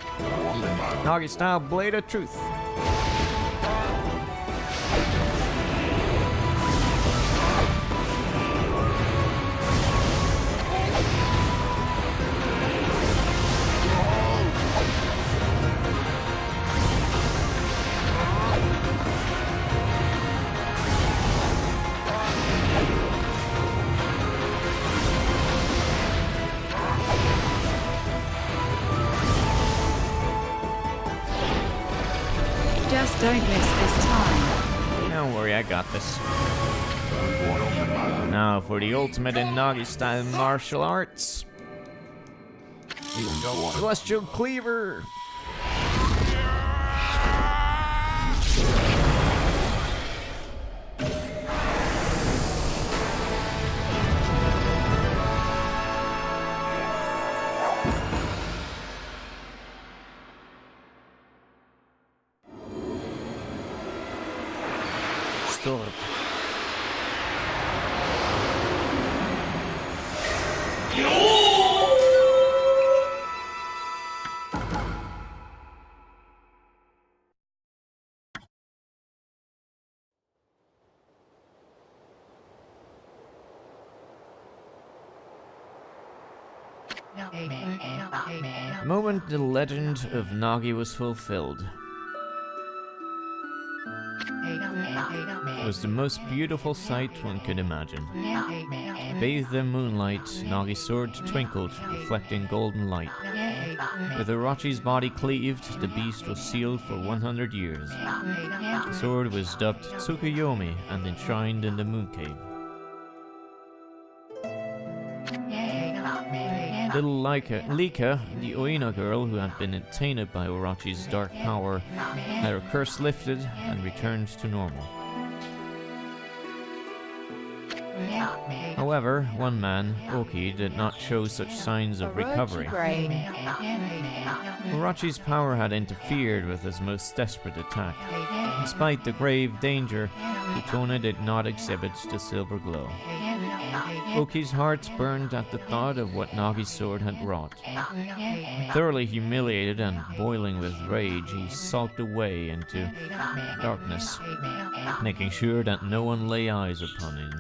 Nagi style blade of truth. Just don't miss this time. Don't worry, I got this. Now for the ultimate in Nagi style martial arts. The Celestial Cleaver. Sword. The moment the legend of Nagi was fulfilled, it was the most beautiful sight one could imagine. Bathed in moonlight, Nagi's sword twinkled, reflecting golden light. With Orochi's body cleaved, the beast was sealed for 100 years. The sword was dubbed Tsukuyomi and enshrined in the Moon Cave. Little Lika, the Oina girl who had been tainted by Orochi's dark power, had her curse lifted and returned to normal. However, one man, Oki, did not show such signs of recovery. Orochi's power had interfered with his most desperate attack. Despite the grave danger, Utona did not exhibit the silver glow. Oki's heart burned at the thought of what Nagi's sword had wrought. Thoroughly humiliated and boiling with rage, he sulked away into darkness, making sure that no one lay eyes upon him.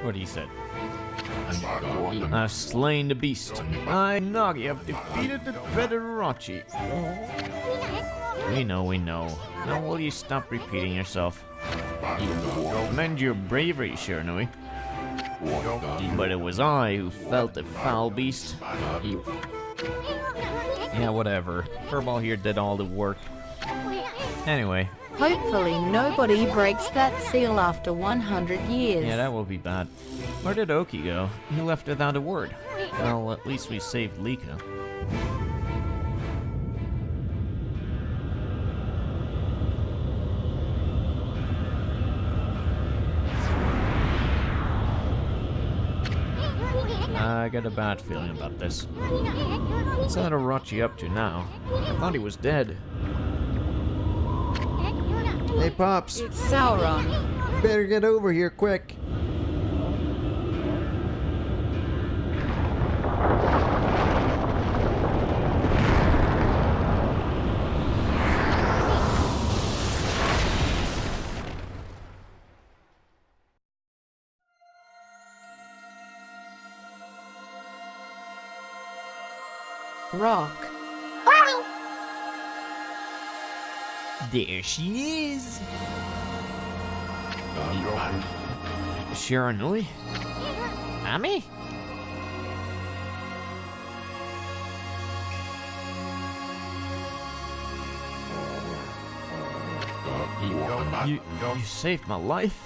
What he said. I've slain the beast. I, Nagi, have defeated the dreaded Orochi. We know. Now will you stop repeating yourself? Commend your bravery, Shiranui. But it was I who felt the foul beast. Yeah, whatever. Furball here did all the work. Anyway. Hopefully nobody breaks that seal after 100 years. Yeah, that will be bad. Where did Oki go? He left without a word. Well, at least we saved Lika. I got a bad feeling about this. What's that Orochi up to now? I thought he was dead. Hey, Pops. It's Sauron. Better get over here quick. Rock. There she is. Shiranui? Ami? You saved my life?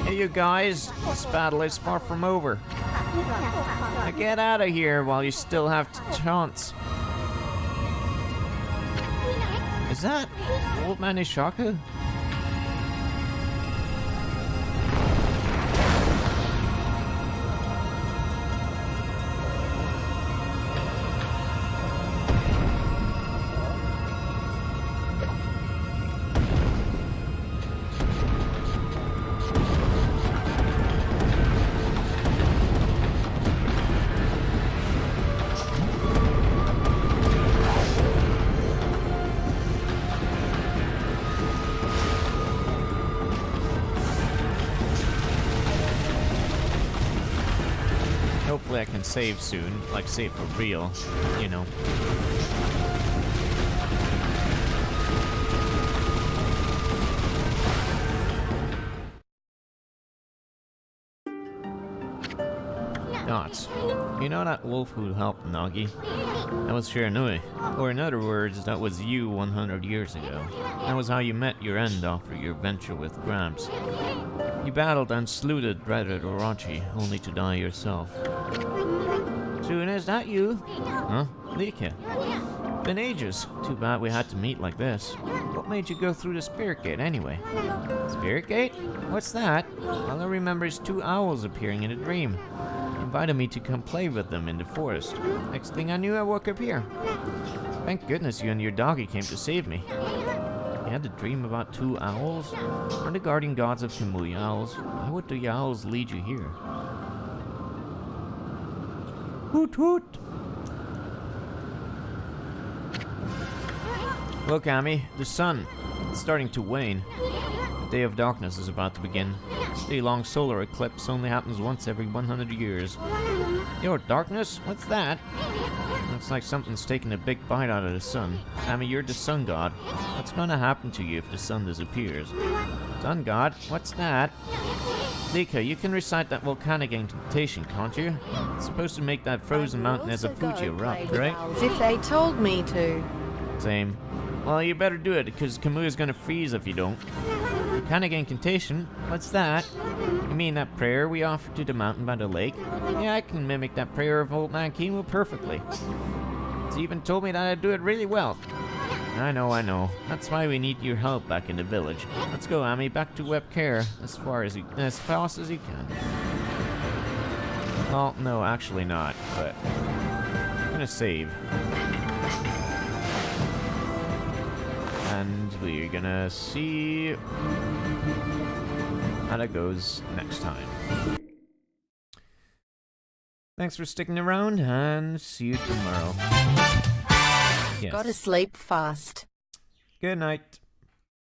Hey, you guys. This battle is far from over. Now get out of here while you still have a chance. Is that Old Man Ishaku? Hopefully I can save soon, like save for real, you know. Dots. You know that wolf who helped Nagi? That was Shiranui. Or in other words, that was you 100 years ago. That was how you met your end after your venture with Gramps. You battled and slew the dreaded Orochi, only to die yourself. Soon, is that you? Huh? Lika. Been ages. Too bad we had to meet like this. What made you go through the Spirit Gate anyway? Spirit Gate? What's that? All I remember is 2 owls appearing in a dream. He invited me to come play with them in the forest. Next thing I knew, I woke up here. Thank goodness you and your doggy came to save me. You had a dream about 2 owls? Are the guardian gods of Kamui owls? Why would the owls lead you here? Hoot hoot! Look, Ami, the sun. It's starting to wane. The day of darkness is about to begin. This day-long solar eclipse only happens once every 100 years. Your darkness? What's that? Looks like something's taking a big bite out of the sun. Ami, you're the sun god. What's gonna happen to you if the sun disappears? Sun god? What's that? Lika, you can recite that volcanic incantation, can't you? It's supposed to make that frozen mountain as a Fuji erupt, right? If they told me to. Same. Well, you better do it, because Kamuya's gonna freeze if you don't. Volcanic incantation? What's that? You mean that prayer we offered to the mountain by the lake? Yeah, I can mimic that prayer of Old Man Kimu perfectly. He's even told me that I'd do it really well. I know. That's why we need your help back in the village. Let's go, Ami, back to Web Care as fast as you can. Well, no, actually not, but I'm gonna save. And we're gonna see how that goes next time. Thanks for sticking around, and see you tomorrow. Yes. Gotta sleep fast. Good night.